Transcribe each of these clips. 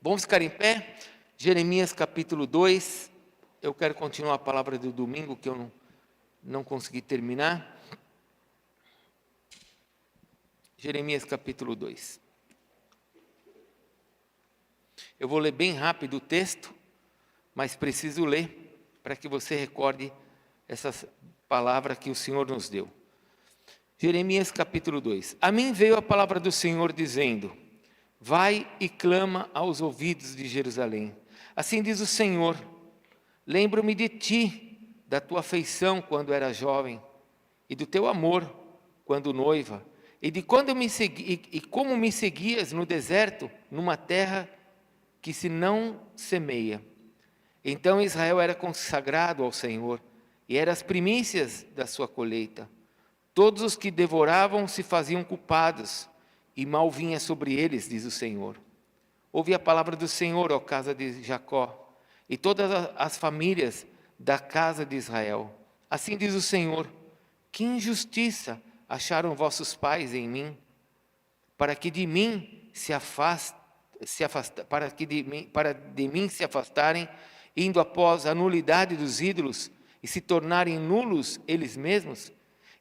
Vamos ficar em pé? Jeremias capítulo 2. Eu quero continuar a palavra do domingo, que eu não consegui terminar. Jeremias capítulo 2. Eu vou ler bem rápido o texto, mas preciso ler para que você recorde essa palavra que o Senhor nos deu. Jeremias capítulo 2. A mim veio a palavra do Senhor dizendo: vai e clama aos ouvidos de Jerusalém. Assim diz o Senhor: lembro-me de ti, da tua afeição quando era jovem, e do teu amor quando noiva, e de quando me segui, e como me seguias no deserto, numa terra que se não semeia. Então Israel era consagrado ao Senhor, e eram as primícias da sua colheita. Todos os que devoravam se faziam culpados, e mal vinha sobre eles, diz o Senhor. Ouve a palavra do Senhor, ó casa de Jacó, e todas as famílias da casa de Israel. Assim diz o Senhor: que injustiça acharam vossos pais em mim, para que de mim se afastarem, indo após a nulidade dos ídolos e se tornarem nulos eles mesmos,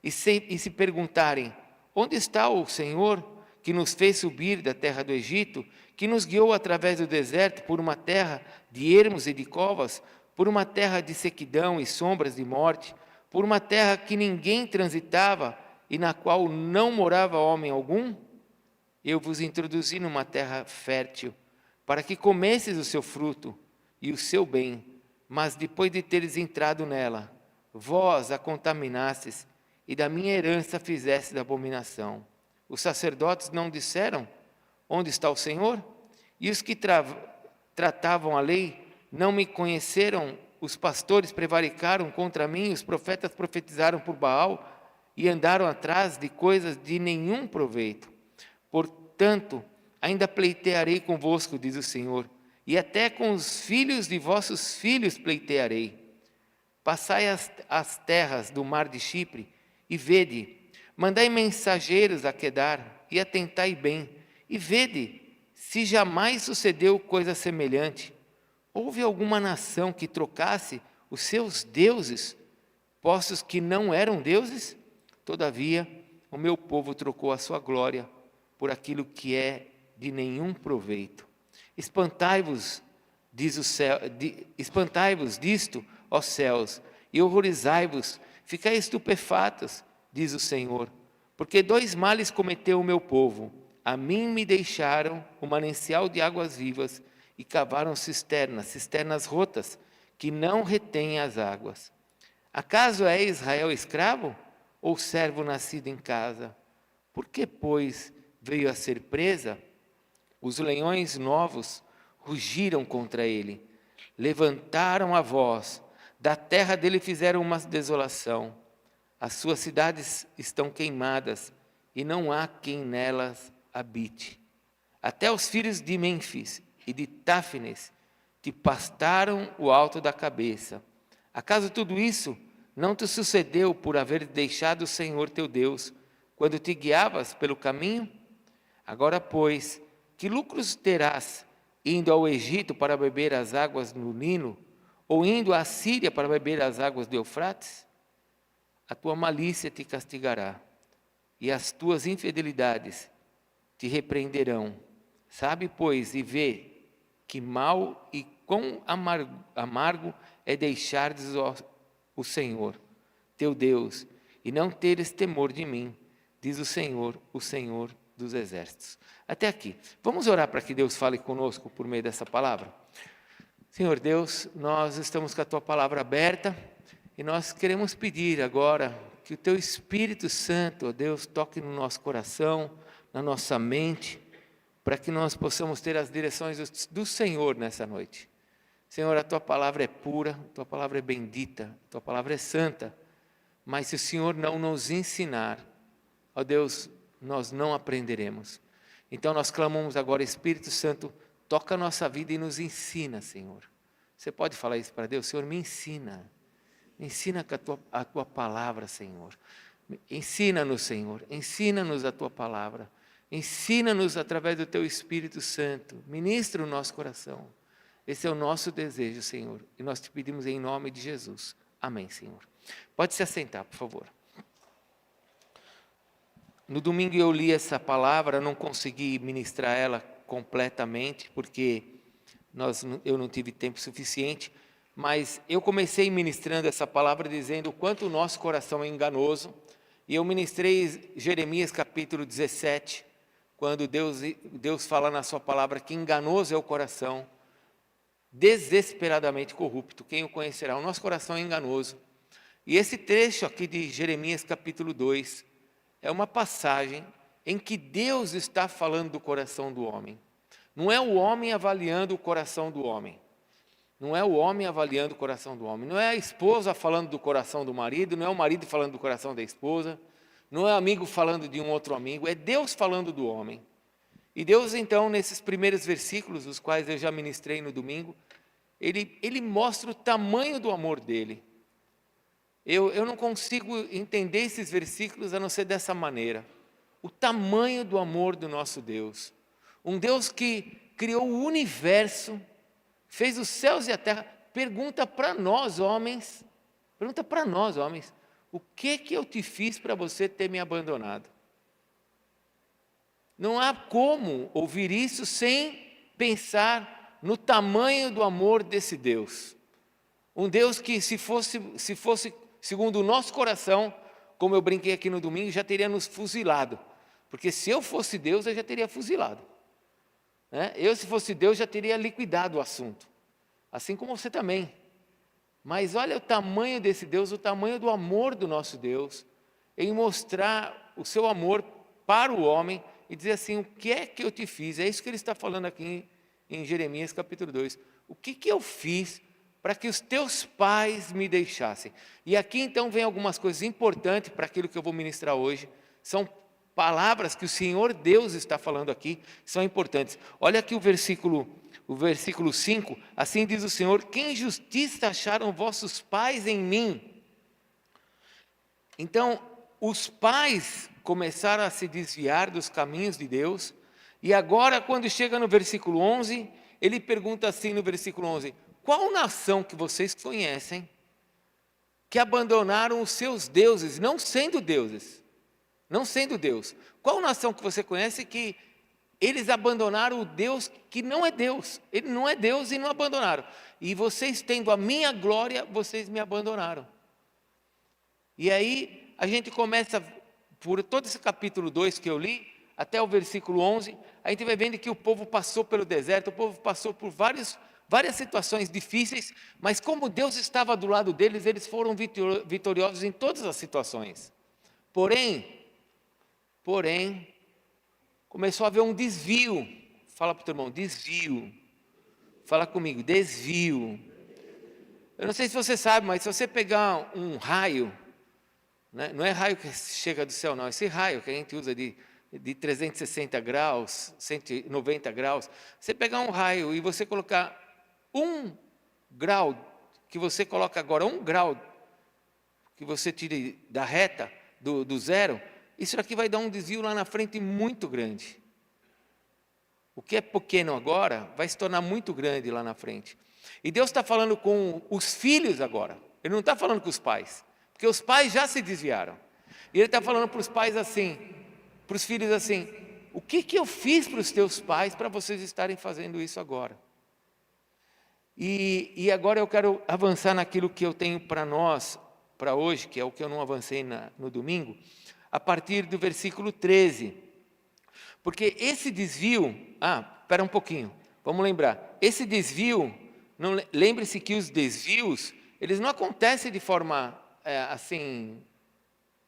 e se perguntarem: onde está o Senhor que nos fez subir da terra do Egito, que nos guiou através do deserto por uma terra de ermos e de covas, por uma terra de sequidão e sombras de morte, por uma terra que ninguém transitava e na qual não morava homem algum? Eu vos introduzi numa terra fértil, para que comesses o seu fruto e o seu bem, mas depois de teres entrado nela, vós a contaminastes e da minha herança fizestes abominação. Os sacerdotes não disseram: onde está o Senhor? E os que tratavam a lei não me conheceram? Os pastores prevaricaram contra mim, os profetas profetizaram por Baal e andaram atrás de coisas de nenhum proveito. Portanto, ainda pleitearei convosco, diz o Senhor, e até com os filhos de vossos filhos pleitearei. Passai as terras do mar de Chipre e vede, mandai mensageiros a Quedar e atentai bem, e vede se jamais sucedeu coisa semelhante. Houve alguma nação que trocasse os seus deuses, postos que não eram deuses? Todavia, o meu povo trocou a sua glória por aquilo que é de nenhum proveito. Espantai-vos, espantai-vos disto, ó céus, e horrorizai-vos, ficai estupefatos, diz o Senhor, porque dois males cometeu o meu povo. A mim me deixaram o manancial de águas vivas e cavaram cisternas rotas, que não retêm as águas. Acaso é Israel escravo ou servo nascido em casa? Por que, pois, veio a ser presa? Os leões novos rugiram contra ele, levantaram a voz, da terra dele fizeram uma desolação. As suas cidades estão queimadas, e não há quem nelas habite. Até os filhos de Mênfis e de Táfnis te pastaram o alto da cabeça. Acaso tudo isso não te sucedeu por haver deixado o Senhor teu Deus, quando te guiavas pelo caminho? Agora, pois, que lucros terás indo ao Egito para beber as águas no Nilo, ou indo à Síria para beber as águas do Eufrates? A tua malícia te castigará, e as tuas infidelidades te repreenderão. Sabe, pois, e vê que mal e quão amargo é deixardes o Senhor, teu Deus, e não teres temor de mim, diz o Senhor dos exércitos. Até aqui. Vamos orar para que Deus fale conosco por meio dessa palavra? Senhor Deus, nós estamos com a tua palavra aberta e nós queremos pedir agora que o teu Espírito Santo, ó Deus, toque no nosso coração, na nossa mente, para que nós possamos ter as direções do Senhor nessa noite. Senhor, a tua palavra é pura, a tua palavra é bendita, a tua palavra é santa, mas se o Senhor não nos ensinar, ó Deus, nós não aprenderemos. Então nós clamamos agora: Espírito Santo, toca a nossa vida e nos ensina, Senhor. Você pode falar isso para Deus? Senhor, me ensina com a tua palavra, Senhor. Ensina-nos, Senhor, ensina-nos a tua palavra. Ensina-nos através do Teu Espírito Santo. Ministra o nosso coração. Esse é o nosso desejo, Senhor. E nós te pedimos em nome de Jesus. Amém, Senhor. Pode se assentar, por favor. No domingo eu li essa palavra, não consegui ministrar ela completamente, porque eu não tive tempo suficiente, mas eu comecei ministrando essa palavra dizendo o quanto o nosso coração é enganoso, e eu ministrei Jeremias capítulo 17, quando Deus fala na sua palavra que enganoso é o coração, desesperadamente corrupto, quem o conhecerá? O nosso coração é enganoso. E esse trecho aqui de Jeremias capítulo 2, é uma passagem em que Deus está falando do coração do homem. Não é o homem avaliando o coração do homem. Não é o homem avaliando o coração do homem. Não é a esposa falando do coração do marido, não é o marido falando do coração da esposa, não é o amigo falando de um outro amigo, é Deus falando do homem. E Deus, então, nesses primeiros versículos, os quais eu já ministrei no domingo, ele mostra o tamanho do amor dele. Eu não consigo entender esses versículos a não ser dessa maneira. O tamanho do amor do nosso Deus. Um Deus que criou o universo, fez os céus e a terra. Pergunta para nós, homens, o que eu te fiz para você ter me abandonado? Não há como ouvir isso sem pensar no tamanho do amor desse Deus. Um Deus que se fosse segundo o nosso coração, como eu brinquei aqui no domingo, já teria nos fuzilado. Porque se eu fosse Deus, eu já teria fuzilado. Eu, se fosse Deus, já teria liquidado o assunto. Assim como você também. Mas olha o tamanho desse Deus, o tamanho do amor do nosso Deus, em mostrar o seu amor para o homem e dizer assim, o que é que eu te fiz? É isso que ele está falando aqui em Jeremias capítulo 2. O que eu fiz para que os teus pais me deixassem? E aqui então vem algumas coisas importantes para aquilo que eu vou ministrar hoje. São palavras que o Senhor Deus está falando aqui, são importantes. Olha aqui o versículo 5, assim diz o Senhor, que injustiça acharam vossos pais em mim? Então, os pais começaram a se desviar dos caminhos de Deus, e agora quando chega no versículo 11, ele pergunta assim no versículo 11, qual nação que vocês conhecem que abandonaram os seus deuses, não sendo deuses? Não sendo Deus. Qual nação que você conhece que eles abandonaram o Deus que não é Deus? Ele não é Deus e não abandonaram. E vocês tendo a minha glória, vocês me abandonaram. E aí a gente começa, por todo esse capítulo 2 que eu li, até o versículo 11, a gente vai vendo que o povo passou pelo deserto, o povo passou por várias situações difíceis, mas como Deus estava do lado deles, eles foram vitoriosos em todas as situações. Porém, começou a haver um desvio. Fala para o teu irmão, desvio. Fala comigo, desvio. Eu não sei se você sabe, mas se você pegar um raio, né, não é raio que chega do céu não, esse raio que a gente usa de 360 graus, 190 graus, você pegar um raio e você colocar 1 grau, que você coloca agora 1 grau, que você tire da reta, do zero, isso aqui vai dar um desvio lá na frente muito grande. O que é pequeno agora, vai se tornar muito grande lá na frente. E Deus está falando com os filhos agora, Ele não está falando com os pais, porque os pais já se desviaram. E Ele está falando para os pais assim, para os filhos assim, o que eu fiz para os teus pais para vocês estarem fazendo isso agora? E agora eu quero avançar naquilo que eu tenho para nós, para hoje, que é o que eu não avancei no domingo, a partir do versículo 13. Porque esse desvio, espera um pouquinho, vamos lembrar, esse desvio, lembre-se que os desvios, eles não acontecem de forma assim,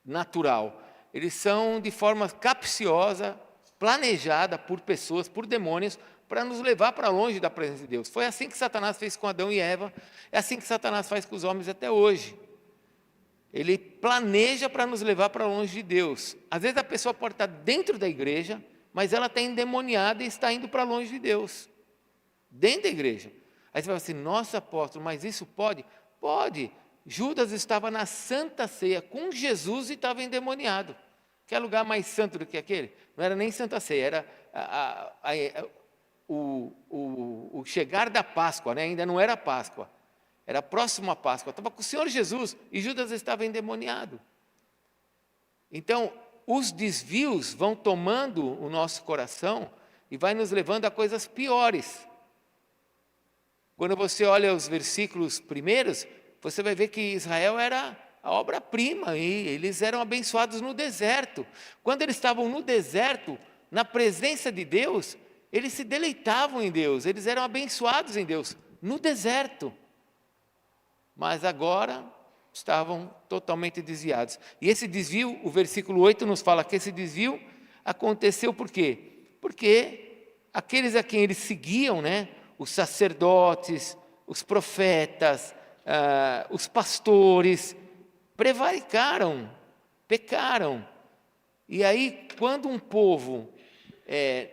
natural, eles são de forma capciosa, planejada por pessoas, por demônios, para nos levar para longe da presença de Deus. Foi assim que Satanás fez com Adão e Eva, é assim que Satanás faz com os homens até hoje. Ele planeja para nos levar para longe de Deus. Às vezes a pessoa pode estar dentro da igreja, mas ela está endemoniada e está indo para longe de Deus. Dentro da igreja. Aí você fala assim, nossa apóstolo, mas isso pode? Pode. Judas estava na Santa Ceia com Jesus e estava endemoniado. Quer lugar mais santo do que aquele? Não era nem Santa Ceia, era o chegar da Páscoa, né? Ainda não era Páscoa, era próximo à Páscoa. Estava com o Senhor Jesus e Judas estava endemoniado. Então, os desvios vão tomando o nosso coração e vai nos levando a coisas piores. Quando você olha os versículos primeiros, você vai ver que Israel era a obra-prima e eles eram abençoados no deserto. Quando eles estavam no deserto, na presença de Deus, eles se deleitavam em Deus, eles eram abençoados em Deus, no deserto. Mas agora estavam totalmente desviados. E esse desvio, o versículo 8 nos fala que esse desvio aconteceu por quê? Porque aqueles a quem eles seguiam, né, os sacerdotes, os profetas, os pastores, prevaricaram, pecaram. E aí, quando um povo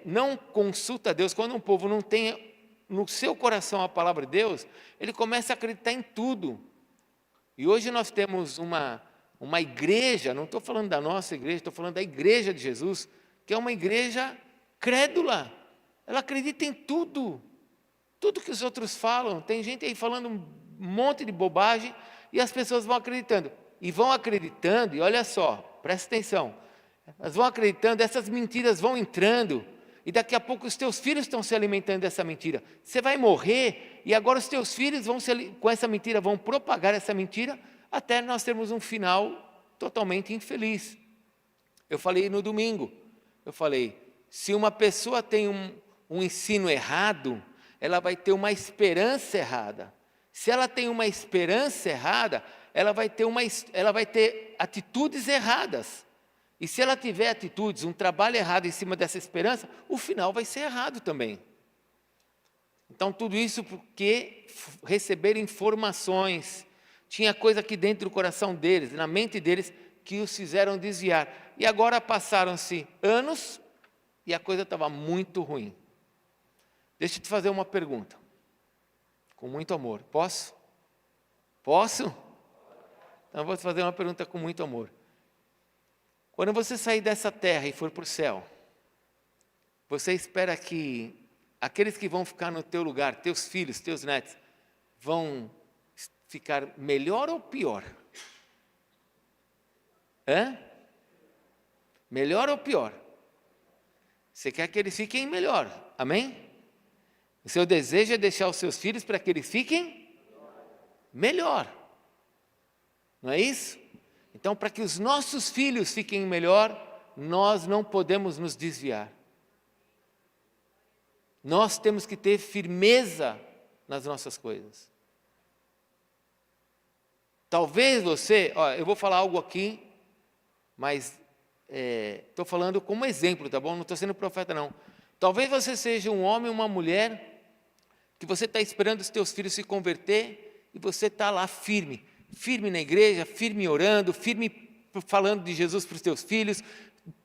não consulta Deus, quando um povo não tem no seu coração a palavra de Deus, ele começa a acreditar em tudo. E hoje nós temos uma igreja, não estou falando da nossa igreja, estou falando da igreja de Jesus, que é uma igreja crédula. Ela acredita em tudo que os outros falam. Tem gente aí falando um monte de bobagem e as pessoas vão acreditando. E olha só, presta atenção, elas vão acreditando, essas mentiras vão entrando, e daqui a pouco os teus filhos estão se alimentando dessa mentira. Você vai morrer, e agora os teus filhos com essa mentira, vão propagar essa mentira, até nós termos um final totalmente infeliz. Eu falei no domingo, se uma pessoa tem um ensino errado, ela vai ter uma esperança errada. Se ela tem uma esperança errada, ela vai ter atitudes erradas. E se ela tiver atitudes, um trabalho errado em cima dessa esperança, o final vai ser errado também. Então, tudo isso porque receberam informações, tinha coisa aqui dentro do coração deles, na mente deles, que os fizeram desviar. E agora passaram-se anos e a coisa estava muito ruim. Deixa eu te fazer uma pergunta, com muito amor. Posso? Posso? Então eu vou te fazer uma pergunta com muito amor. Quando você sair dessa terra e for para o céu, você espera que aqueles que vão ficar no teu lugar, teus filhos, teus netos, vão ficar melhor ou pior? Melhor ou pior? Você quer que eles fiquem melhor, amém? O seu desejo é deixar os seus filhos para que eles fiquem melhor, não é isso? Então, para que os nossos filhos fiquem melhor, nós não podemos nos desviar. Nós temos que ter firmeza nas nossas coisas. Talvez você, eu vou falar algo aqui, mas estou falando como exemplo, tá bom? Não estou sendo profeta, não. Talvez você seja um homem ou uma mulher que você está esperando os teus filhos se converter e você está lá firme na igreja, firme orando, firme falando de Jesus para os teus filhos,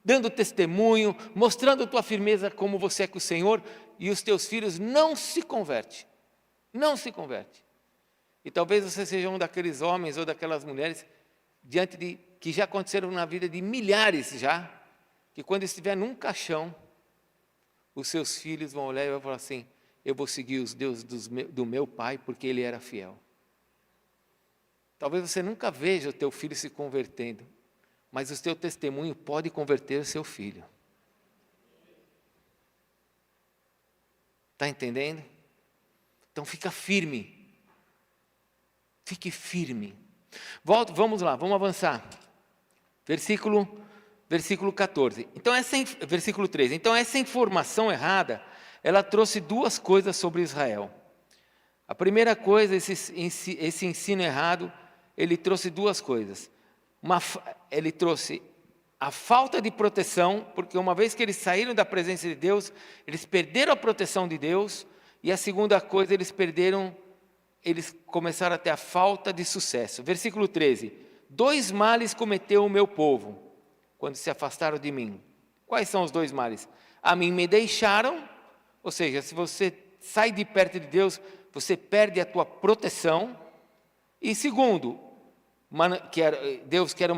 dando testemunho, mostrando a tua firmeza como você é com o Senhor, e os teus filhos não se convertem. E talvez você seja um daqueles homens ou daquelas mulheres que já aconteceram na vida de milhares já, que quando estiver num caixão, os seus filhos vão olhar e vão falar assim: eu vou seguir os deuses do meu pai, porque ele era fiel. Talvez você nunca veja o teu filho se convertendo, mas o teu testemunho pode converter o seu filho. Está entendendo? Então fica firme. Fique firme. Vamos lá, vamos avançar. Versículo 14. Versículo 13. Então essa informação errada, ela trouxe duas coisas sobre Israel. A primeira coisa, esse ensino errado, ele trouxe duas coisas. Ele trouxe a falta de proteção, porque uma vez que eles saíram da presença de Deus, eles perderam a proteção de Deus, e a segunda coisa, eles começaram a ter a falta de sucesso. Versículo 13: 2 males cometeu o meu povo, quando se afastaram de mim. Quais são os 2 males? A mim me deixaram, ou seja, se você sai de perto de Deus, você perde a tua proteção. E segundo, Deus quer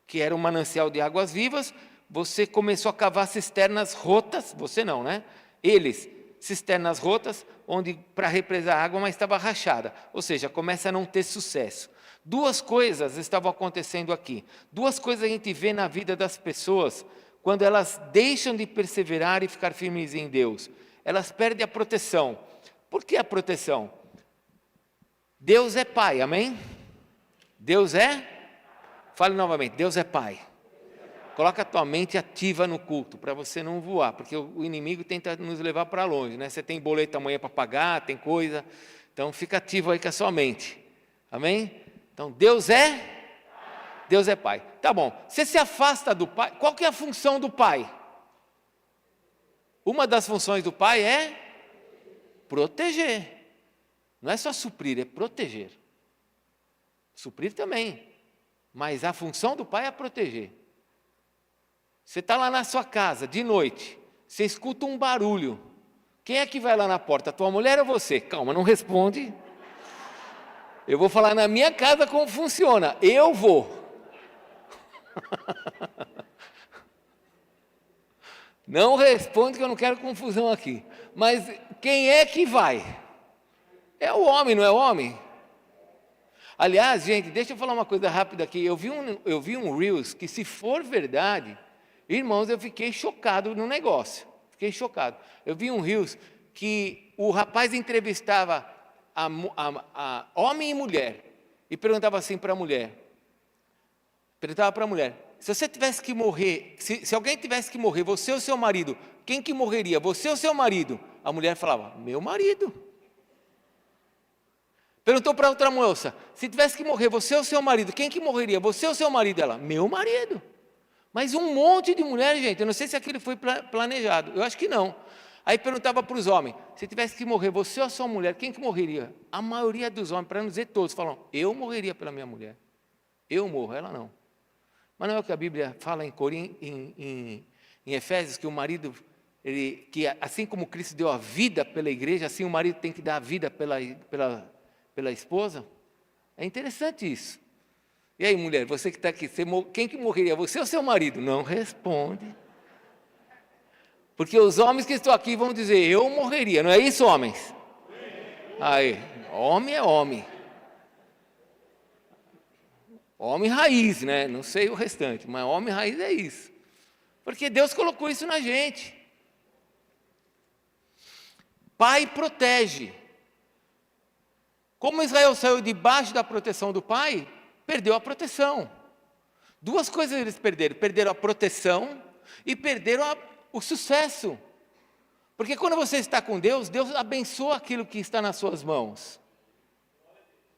que era um manancial de águas vivas, você começou a cavar cisternas rotas, você não, né? Eles, cisternas rotas, onde para represar água, mas estava rachada. Ou seja, começa a não ter sucesso. Duas coisas estavam acontecendo aqui. Duas coisas a gente vê na vida das pessoas quando elas deixam de perseverar e ficar firmes em Deus. Elas perdem a proteção. Por que a proteção? Deus é Pai, amém? Deus é? Fale novamente, Deus é Pai. Coloca a tua mente ativa no culto, para você não voar, porque o inimigo tenta nos levar para longe, né? Você tem boleto amanhã para pagar, tem coisa, então fica ativo aí com a sua mente, amém? Então Deus é Pai. Tá bom, você se afasta do Pai, qual que é a função do Pai? Uma das funções do Pai é proteger, não é só suprir, é proteger. Suprir também, mas a função do Pai é proteger. Você está lá na sua casa, de noite, você escuta um barulho. Quem é que vai lá na porta? Tua mulher ou você? Calma, não responde. Eu vou falar na minha casa como funciona. Eu vou. Não responde que eu não quero confusão aqui. Mas quem é que vai? É o homem, não é o homem? Aliás, gente, deixa eu falar uma coisa rápida aqui. Eu vi um Reels que, se for verdade, irmãos, eu fiquei chocado no negócio. Fiquei chocado. Eu vi um Reels que o rapaz entrevistava a homem e mulher e perguntava assim para a mulher. Perguntava para a mulher, se você tivesse que morrer, se alguém tivesse que morrer, você ou seu marido, quem que morreria? Você ou seu marido? A mulher falava, meu marido. Perguntou para outra moça, se tivesse que morrer, você ou seu marido, quem que morreria? Você ou seu marido? Ela, meu marido. Mas um monte de mulheres, gente, eu não sei se aquilo foi planejado, eu acho que não. Aí perguntava para os homens, se tivesse que morrer, você ou a sua mulher, quem que morreria? A maioria dos homens, para não dizer todos, falam, eu morreria pela minha mulher. Eu morro, ela não. Mas não é o que a Bíblia fala em Efésios, que o marido, que assim como Cristo deu a vida pela igreja, assim o marido tem que dar a vida pela esposa? É interessante isso. E aí, mulher, você que está aqui, quem que morreria, você ou seu marido? Não responde. Porque os homens que estão aqui vão dizer, eu morreria, não é isso, homens? Aí, homem é homem. Homem raiz, né? Não sei o restante, mas homem raiz é isso. Porque Deus colocou isso na gente. Pai protege. Como Israel saiu debaixo da proteção do pai, perdeu a proteção. Duas coisas eles perderam. Perderam a proteção e perderam o sucesso. Porque quando você está com Deus, Deus abençoa aquilo que está nas suas mãos.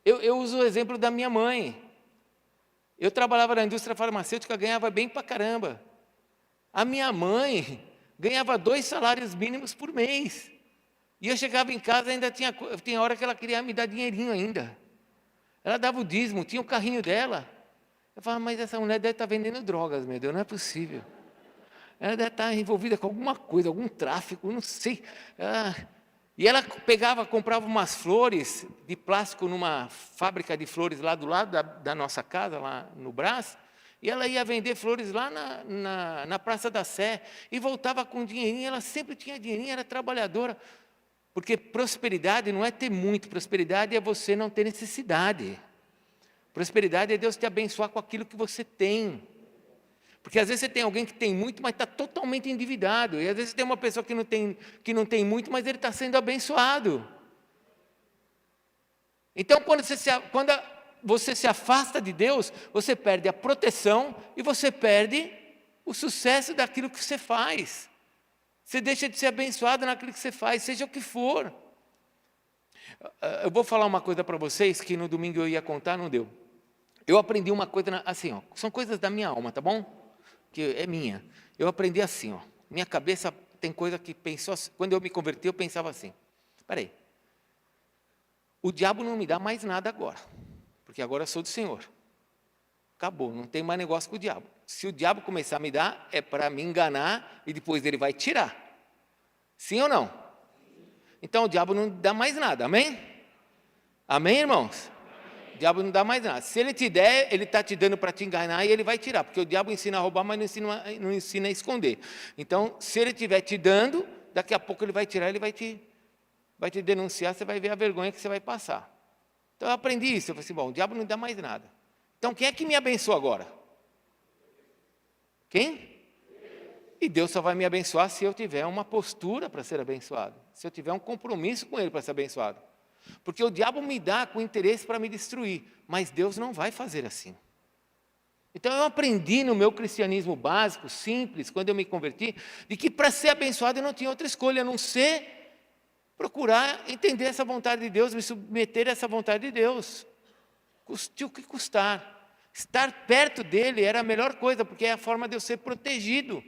Eu uso o exemplo da minha mãe. Eu trabalhava na indústria farmacêutica, ganhava bem pra caramba. A minha mãe ganhava 2 salários mínimos por mês. E eu chegava em casa, ainda tinha hora que ela queria me dar dinheirinho ainda. Ela dava o dízimo, tinha o carrinho dela. Eu falava, mas essa mulher deve estar vendendo drogas, meu Deus, não é possível. Ela deve estar envolvida com alguma coisa, algum tráfico, não sei. E ela comprava umas flores de plástico numa fábrica de flores lá do lado da nossa casa, lá no Brás, e ela ia vender flores lá na Praça da Sé, e voltava com dinheirinho, ela sempre tinha dinheirinho, era trabalhadora, porque prosperidade não é ter muito, prosperidade é você não ter necessidade. Prosperidade é Deus te abençoar com aquilo que você tem. Porque às vezes você tem alguém que tem muito, mas está totalmente endividado. E às vezes tem uma pessoa que não tem muito, mas ele está sendo abençoado. Então, quando você se afasta de Deus, você perde a proteção e você perde o sucesso daquilo que você faz. Você deixa de ser abençoado naquilo que você faz, seja o que for. Eu vou falar uma coisa para vocês que no domingo eu ia contar, não deu. Eu aprendi uma coisa assim, ó, são coisas da minha alma, tá bom? Que é minha. Eu aprendi assim, ó. Minha cabeça tem coisa que pensou assim. Quando eu me converti, eu pensava assim. Espera aí. O diabo não me dá mais nada agora. Porque agora eu sou do Senhor. Acabou, não tem mais negócio com o diabo. Se o diabo começar a me dar, é para me enganar e depois ele vai tirar. Sim ou não? Então o diabo não dá mais nada, amém? Amém, irmãos? diabo não dá mais nada. Se ele te der, ele está te dando para te enganar e ele vai tirar, porque o diabo ensina a roubar, mas não ensina a esconder. Então, se ele estiver te dando, daqui a pouco ele vai tirar, ele vai te denunciar, você vai ver a vergonha que você vai passar. Então, eu aprendi isso. Eu falei assim, bom, o diabo não dá mais nada. Então, quem é que me abençoa agora? Quem? E Deus só vai me abençoar se eu tiver uma postura para ser abençoado. Se eu tiver um compromisso com Ele para ser abençoado. Porque o diabo me dá com interesse para me destruir. Mas Deus não vai fazer assim. Então eu aprendi no meu cristianismo básico, simples, quando eu me converti, de que para ser abençoado eu não tinha outra escolha, a não ser procurar entender essa vontade de Deus, me submeter a essa vontade de Deus. Custe o que custar. Estar perto dele era a melhor coisa, porque é a forma de eu ser protegido.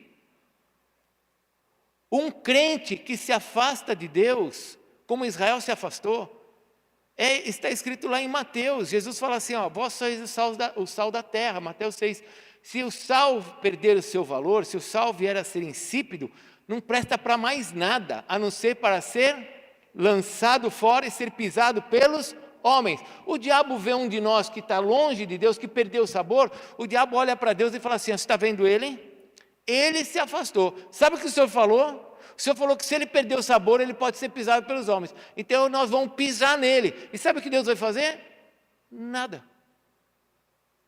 Um crente que se afasta de Deus, como Israel se afastou, está escrito lá em Mateus. Jesus fala assim, vós sois o sal da terra, Mateus 6. Se o sal perder o seu valor, se o sal vier a ser insípido, não presta para mais nada, a não ser para ser lançado fora e ser pisado pelos homens. O diabo vê um de nós que está longe de Deus, que perdeu o sabor, o diabo olha para Deus e fala assim, você está vendo ele? Ele se afastou. Sabe o que o Senhor falou? O Senhor falou que se ele perder o sabor, ele pode ser pisado pelos homens. Então nós vamos pisar nele. E sabe o que Deus vai fazer? Nada.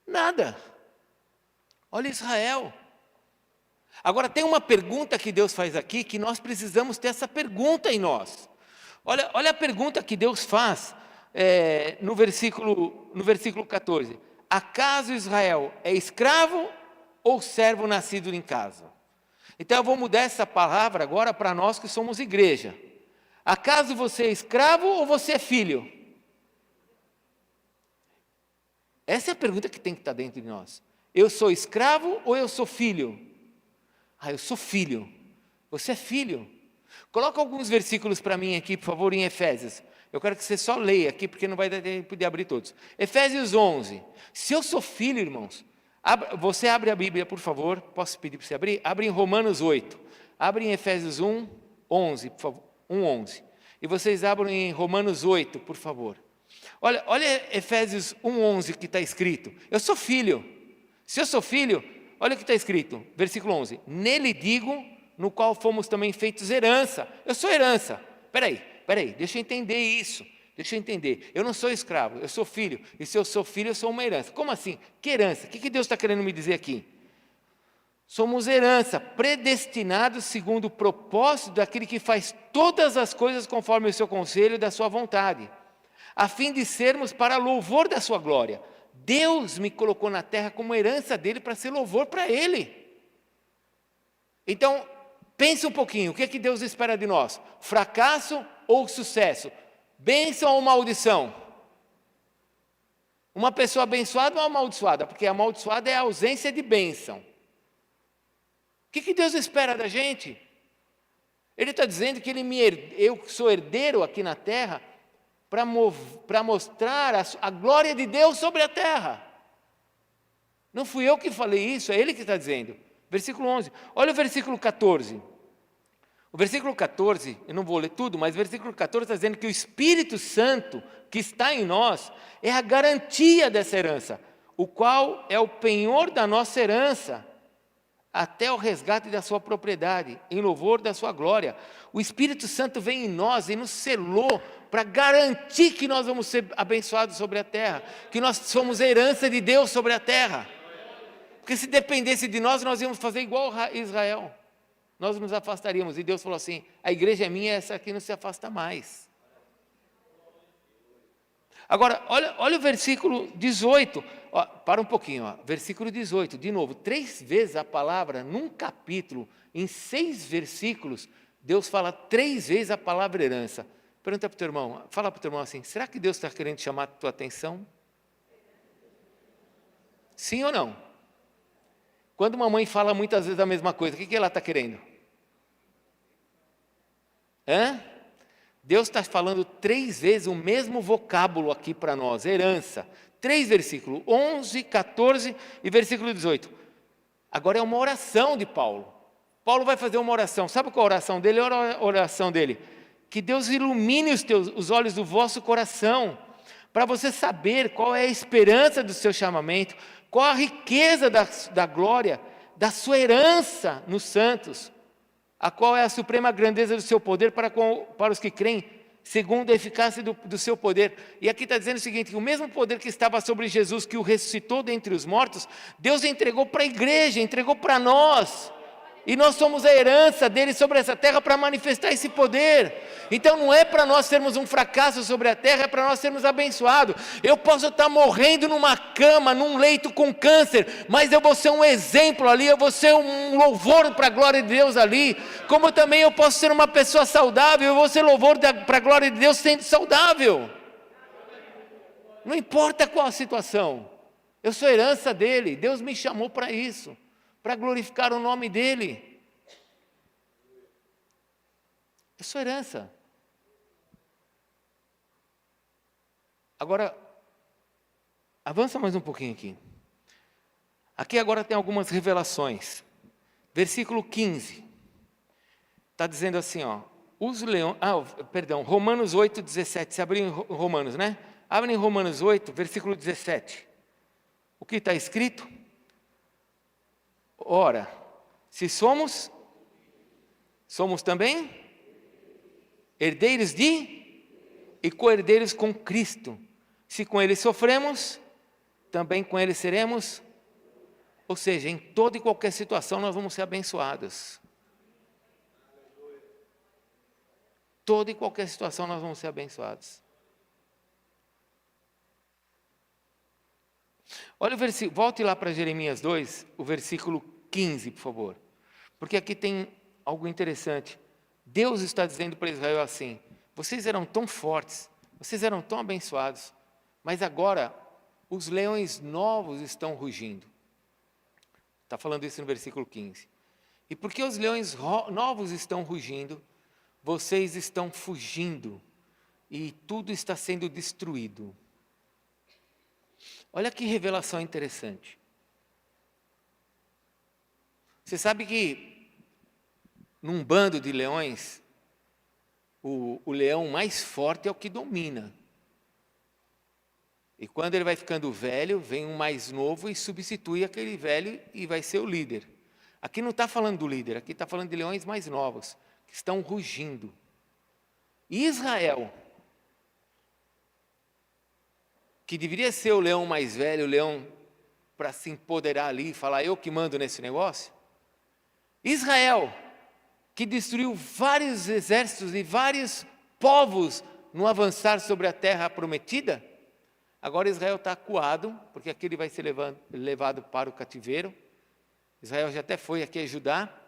Nada. Olha Israel. Agora tem uma pergunta que Deus faz aqui, que nós precisamos ter essa pergunta em nós. Olha a pergunta que Deus faz no versículo 14. Acaso Israel é escravo ou servo nascido em casa? Então eu vou mudar essa palavra agora para nós que somos igreja. Acaso você é escravo ou você é filho? Essa é a pergunta que tem que estar dentro de nós. Eu sou escravo ou eu sou filho? Eu sou filho. Você é filho. Coloca alguns versículos para mim aqui, por favor, em Efésios. Eu quero que você só leia aqui, porque não vai dar tempo de abrir todos. Efésios 11. Se eu sou filho, irmãos, você abre a Bíblia, por favor. Posso pedir para você abrir? Abre em Romanos 8. Abre em Efésios 1, 11, por favor. 1, 11. E vocês abrem em Romanos 8, por favor. Olha Efésios 1, 11 que está escrito. Eu sou filho. Se eu sou filho, olha o que está escrito. Versículo 11. Nele digo, no qual fomos também feitos herança. Eu sou herança. Peraí, deixa eu entender isso. Deixa eu entender, eu não sou escravo, eu sou filho, e se eu sou filho, eu sou uma herança. Como assim? Que herança? O que Deus está querendo me dizer aqui? Somos herança, predestinados segundo o propósito daquele que faz todas as coisas conforme o seu conselho e da sua vontade, a fim de sermos para louvor da sua glória. Deus me colocou na terra como herança dele para ser louvor para ele. Então, pense um pouquinho, o que Deus espera de nós? Fracasso ou sucesso? Bênção ou maldição? Uma pessoa abençoada ou amaldiçoada? Porque amaldiçoada é a ausência de bênção. O que Deus espera da gente? Ele está dizendo que eu sou herdeiro aqui na terra para mostrar a glória de Deus sobre a terra. Não fui eu que falei isso, é Ele que está dizendo. Versículo 11. Olha o versículo 14. O versículo 14, eu não vou ler tudo, mas o versículo 14 está dizendo que o Espírito Santo que está em nós é a garantia dessa herança, o qual é o penhor da nossa herança, até o resgate da sua propriedade, em louvor da sua glória. O Espírito Santo vem em nós e nos selou para garantir que nós vamos ser abençoados sobre a terra, que nós somos herança de Deus sobre a terra. Porque se dependesse de nós íamos fazer igual Israel. Nós nos afastaríamos. E Deus falou assim, a igreja é minha, essa aqui não se afasta mais. Agora, olha o versículo 18. Para um pouquinho, versículo 18. De novo, 3 vezes a palavra, num capítulo, em 6 versículos, Deus fala 3 vezes a palavra herança. Pergunta para o teu irmão, fala para o teu irmão assim, será que Deus está querendo chamar a tua atenção? Sim ou não? Quando uma mãe fala muitas vezes a mesma coisa, o que ela está querendo? Deus está falando 3 vezes o mesmo vocábulo aqui para nós, herança. 3 versículos, 11, 14 e versículo 18. Agora é uma oração de Paulo. Paulo vai fazer uma oração. Sabe qual é a oração dele? Olha a oração dele. Que Deus ilumine os olhos do vosso coração, para você saber qual é a esperança do seu chamamento, qual a riqueza da glória, da sua herança nos santos, a qual é a suprema grandeza do seu poder para os que creem, segundo a eficácia do seu poder. E aqui está dizendo o seguinte, que o mesmo poder que estava sobre Jesus, que o ressuscitou dentre os mortos, Deus entregou para a igreja, entregou para nós. E nós somos a herança dele sobre essa terra para manifestar esse poder. Então não é para nós sermos um fracasso sobre a terra, é para nós sermos abençoados. Eu posso estar morrendo numa cama, num leito com câncer, mas eu vou ser um exemplo ali, eu vou ser um louvor para a glória de Deus ali. Como também eu posso ser uma pessoa saudável, eu vou ser louvor para a glória de Deus sendo saudável. Não importa qual a situação, eu sou herança dele, Deus me chamou para isso, para glorificar o nome dele. Eu sou herança. Agora, avança mais um pouquinho aqui. Aqui agora tem algumas revelações. Versículo 15. Está dizendo assim, ó. Os leões... Romanos 8, 17. Se abrir em Romanos, né? Abre em Romanos 8, versículo 17. O que está escrito? Ora, se somos também herdeiros e co-herdeiros com Cristo. Se com Ele sofremos, também com Ele seremos. Ou seja, em toda e qualquer situação nós vamos ser abençoados. Toda e qualquer situação nós vamos ser abençoados. Olha o versículo, volte lá para Jeremias 2, o versículo 15, por favor. Porque aqui tem algo interessante. Deus está dizendo para Israel assim: vocês eram tão fortes, vocês eram tão abençoados, mas agora os leões novos estão rugindo. Está falando isso no versículo 15. E porque os leões novos estão rugindo, vocês estão fugindo e tudo está sendo destruído. Olha que revelação interessante. Você sabe que num bando de leões, o leão mais forte é o que domina. E quando ele vai ficando velho, vem um mais novo e substitui aquele velho e vai ser o líder. Aqui não está falando do líder, aqui está falando de leões mais novos, que estão rugindo. E Israel, que deveria ser o leão mais velho, o leão para se empoderar ali e falar, eu que mando nesse negócio. Israel, que destruiu vários exércitos e vários povos no avançar sobre a terra prometida, agora Israel está acuado, porque aqui ele vai ser levado para o cativeiro. Israel já até foi aqui ajudar.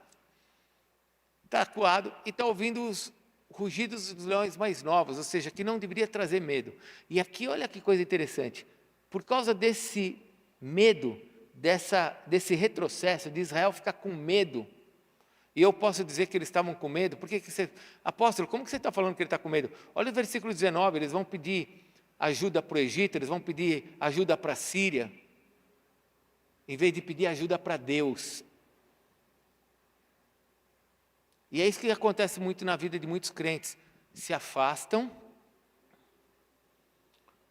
Está acuado e está ouvindo os rugidos dos leões mais novos, ou seja, que não deveria trazer medo. E aqui, olha que coisa interessante, por causa desse medo, desse retrocesso, de Israel ficar com medo, e eu posso dizer que eles estavam com medo, porque apóstolo, como que você está falando que ele está com medo? Olha o versículo 19, eles vão pedir ajuda para o Egito, eles vão pedir ajuda para a Síria, em vez de pedir ajuda para Deus. E é isso que acontece muito na vida de muitos crentes. Se afastam,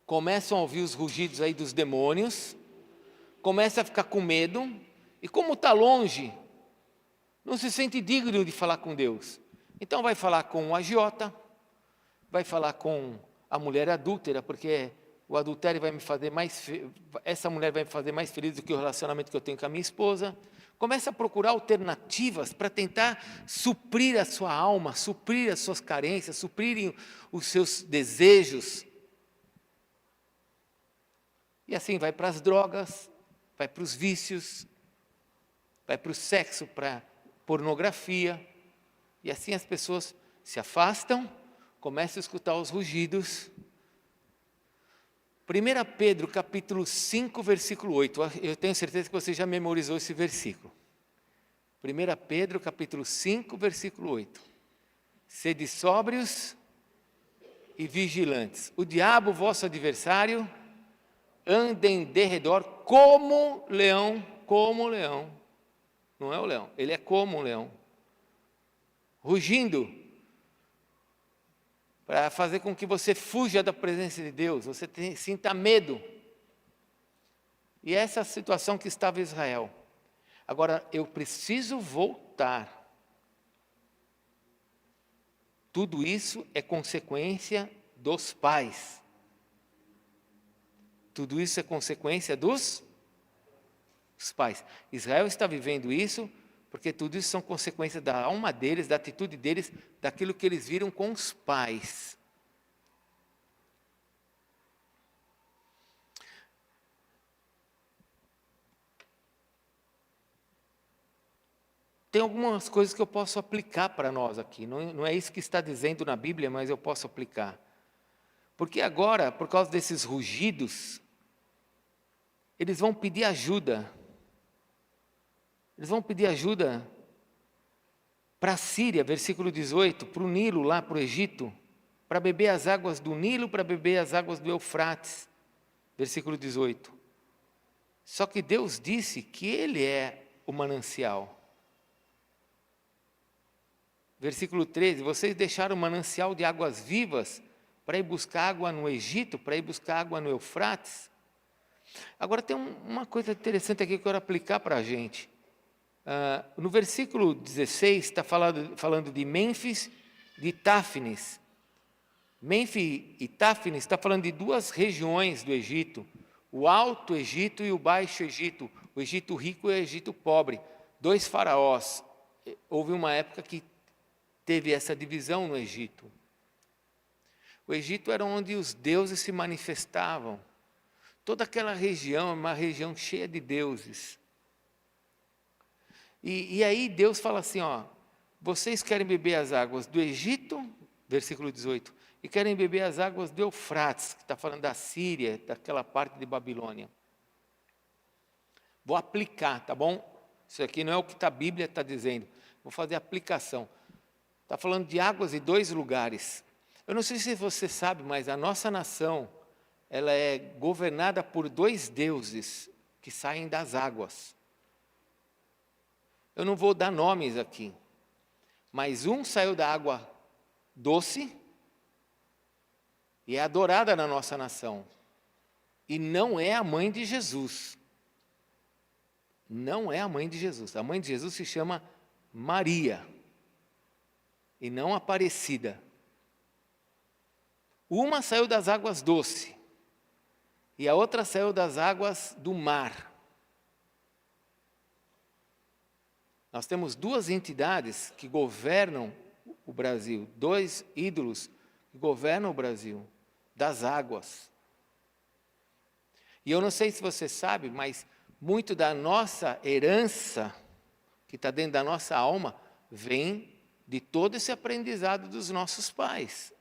começam a ouvir os rugidos aí dos demônios, começam a ficar com medo, e como está longe, não se sente digno de falar com Deus. Então vai falar com o agiota, vai falar com a mulher adúltera, porque o adultério vai me fazer essa mulher vai me fazer mais feliz do que o relacionamento que eu tenho com a minha esposa. Começa a procurar alternativas para tentar suprir a sua alma, suprir as suas carências, suprirem os seus desejos. E assim vai para as drogas, vai para os vícios, vai para o sexo, para a pornografia. E assim as pessoas se afastam, começam a escutar os rugidos. 1 Pedro capítulo 5, versículo 8, eu tenho certeza que você já memorizou esse versículo. 1 Pedro capítulo 5, versículo 8. Sede sóbrios e vigilantes. O diabo, vosso adversário, anda em derredor como leão. Não é o leão, ele é como um leão. Rugindo para fazer com que você fuja da presença de Deus, você sinta medo. E essa é a situação que estava Israel. Agora, eu preciso voltar. Tudo isso é consequência dos pais. Tudo isso é consequência dos pais. Israel está vivendo isso porque tudo isso são consequências da alma deles, da atitude deles, daquilo que eles viram com os pais. Tem algumas coisas que eu posso aplicar para nós aqui. Não é isso que está dizendo na Bíblia, mas eu posso aplicar. Porque agora, por causa desses rugidos, eles vão pedir ajuda. Eles vão pedir ajuda para a Síria, versículo 18, para o Nilo, lá para o Egito, para beber as águas do Nilo, para beber as águas do Eufrates, versículo 18. Só que Deus disse que Ele é o manancial. Versículo 13, vocês deixaram o manancial de águas vivas para ir buscar água no Egito, para ir buscar água no Eufrates. Agora tem uma coisa interessante aqui que eu quero aplicar para a gente. No versículo 16 está falando de Mênfis, de Táfnis. Mênfis e Táfnis está falando de duas regiões do Egito, o Alto Egito e o Baixo Egito, o Egito rico e o Egito pobre, dois faraós. Houve uma época que teve essa divisão no Egito. O Egito era onde os deuses se manifestavam. Toda aquela região é uma região cheia de deuses. E aí Deus fala assim, vocês querem beber as águas do Egito, versículo 18, e querem beber as águas do Eufrates, que está falando da Síria, daquela parte de Babilônia. Vou aplicar, tá bom? Isso aqui não é o que a Bíblia está dizendo. Vou fazer aplicação. Está falando de águas de dois lugares. Eu não sei se você sabe, mas a nossa nação, ela é governada por dois deuses que saem das águas. Eu não vou dar nomes aqui, mas um saiu da água doce e é adorada na nossa nação. E não é a mãe de Jesus. Não é a mãe de Jesus. A mãe de Jesus se chama Maria e não Aparecida. Uma saiu das águas doces e a outra saiu das águas do mar. Nós temos duas entidades que governam o Brasil, dois ídolos que governam o Brasil, das águas. E eu não sei se você sabe, mas muito da nossa herança, que está dentro da nossa alma, vem de todo esse aprendizado dos nossos pais.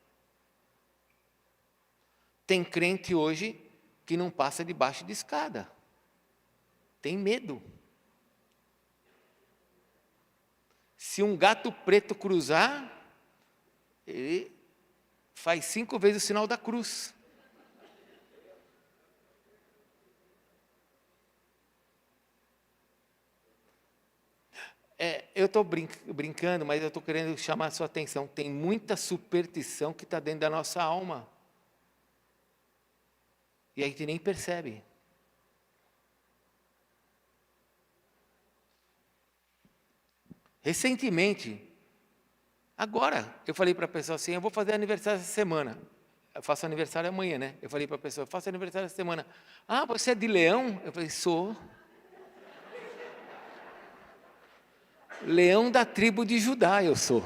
Tem crente hoje que não passa debaixo de escada. Tem medo. Se um gato preto cruzar, ele faz 5 vezes o sinal da cruz. Eu estou brincando, mas eu estou querendo chamar a sua atenção. Tem muita superstição que está dentro da nossa alma. E a gente nem percebe. Recentemente, agora, eu falei para a pessoa assim, eu vou fazer aniversário essa semana. Eu faço aniversário amanhã, né? Eu falei para a pessoa, eu faço aniversário essa semana. Ah, você é de Leão? Eu falei, sou. Leão da tribo de Judá eu sou.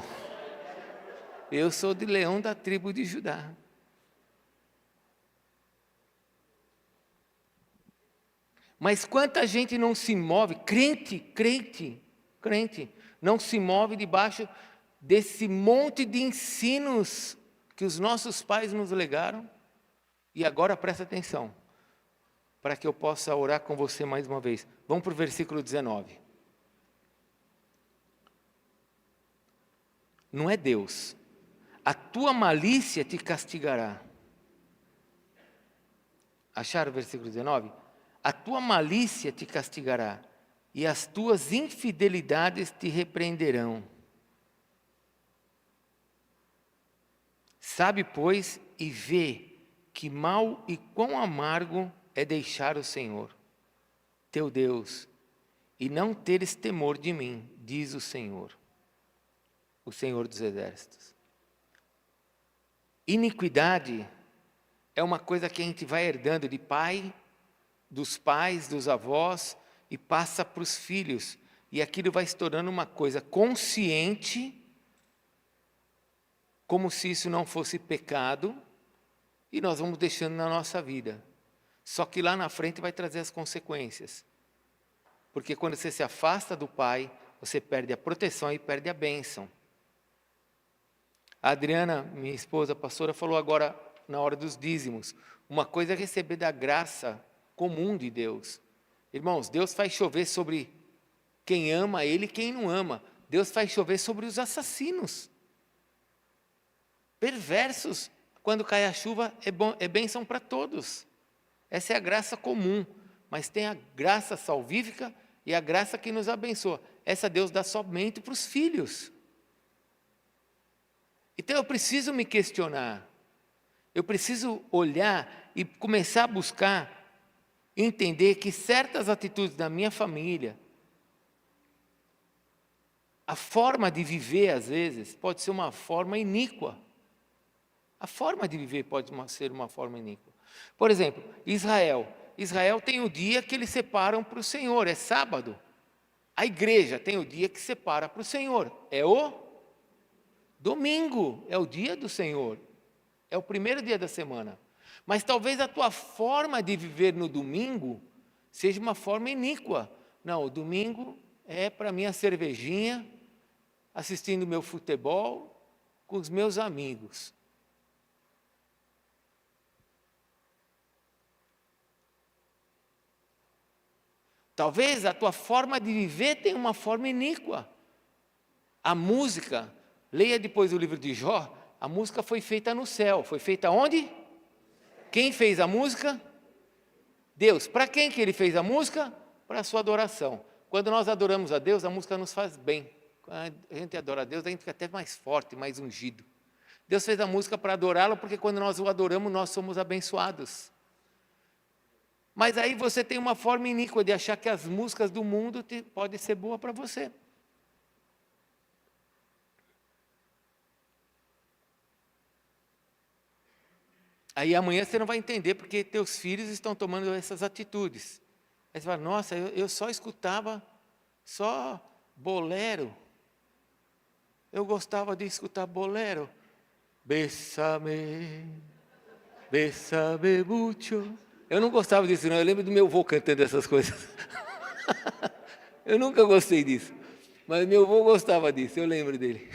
Eu sou de Leão da tribo de Judá. Mas quanta gente não se move, crente, não se move debaixo desse monte de ensinos que os nossos pais nos legaram. E agora presta atenção, para que eu possa orar com você mais uma vez. Vamos para o versículo 19. Não é Deus. A tua malícia te castigará. Acharam o versículo 19? A tua malícia te castigará, e as tuas infidelidades te repreenderão. Sabe, pois, e vê que mal e quão amargo é deixar o Senhor, teu Deus, e não teres temor de mim, diz o Senhor dos Exércitos. Iniquidade é uma coisa que a gente vai herdando de pai, dos pais, dos avós, e passa para os filhos. E aquilo vai se tornando uma coisa consciente, como se isso não fosse pecado, e nós vamos deixando na nossa vida. Só que lá na frente vai trazer as consequências. Porque quando você se afasta do pai, você perde a proteção e perde a bênção. A Adriana, minha esposa, a pastora, falou agora, na hora dos dízimos, uma coisa é receber da graça comum de Deus. Irmãos, Deus faz chover sobre quem ama Ele e quem não ama. Deus faz chover sobre os assassinos. Perversos, quando cai a chuva, é bênção para todos. Essa é a graça comum, mas tem a graça salvífica e a graça que nos abençoa. Essa Deus dá somente para os filhos. Então eu preciso me questionar, eu preciso olhar e começar a buscar, entender que certas atitudes da minha família, a forma de viver às vezes pode ser uma forma iníqua. A forma de viver pode ser uma forma iníqua. Por exemplo, Israel tem o dia que eles separam para o Senhor, é sábado. A igreja tem o dia que separa para o Senhor, é o domingo, é o dia do Senhor, é o primeiro dia da semana. Mas talvez a tua forma de viver no domingo seja uma forma iníqua. Não, o domingo é para minha cervejinha, assistindo meu futebol com os meus amigos. Talvez a tua forma de viver tenha uma forma iníqua. A música, leia depois o livro de Jó, a música foi feita no céu. Foi feita onde? Quem fez a música? Deus. Para quem que ele fez a música? Para a sua adoração. Quando nós adoramos a Deus, a música nos faz bem. Quando a gente adora a Deus, a gente fica até mais forte, mais ungido. Deus fez a música para adorá-lo, porque quando nós o adoramos, nós somos abençoados. Mas aí você tem uma forma iníqua de achar que as músicas do mundo podem ser boas para você. Aí amanhã você não vai entender porque teus filhos estão tomando essas atitudes. Aí você fala, nossa, eu só escutava só bolero. Eu gostava de escutar bolero. Bésame, bésame mucho. Eu não gostava disso, não. Eu lembro do meu avô cantando essas coisas. Eu nunca gostei disso. Mas meu avô gostava disso, eu lembro dele.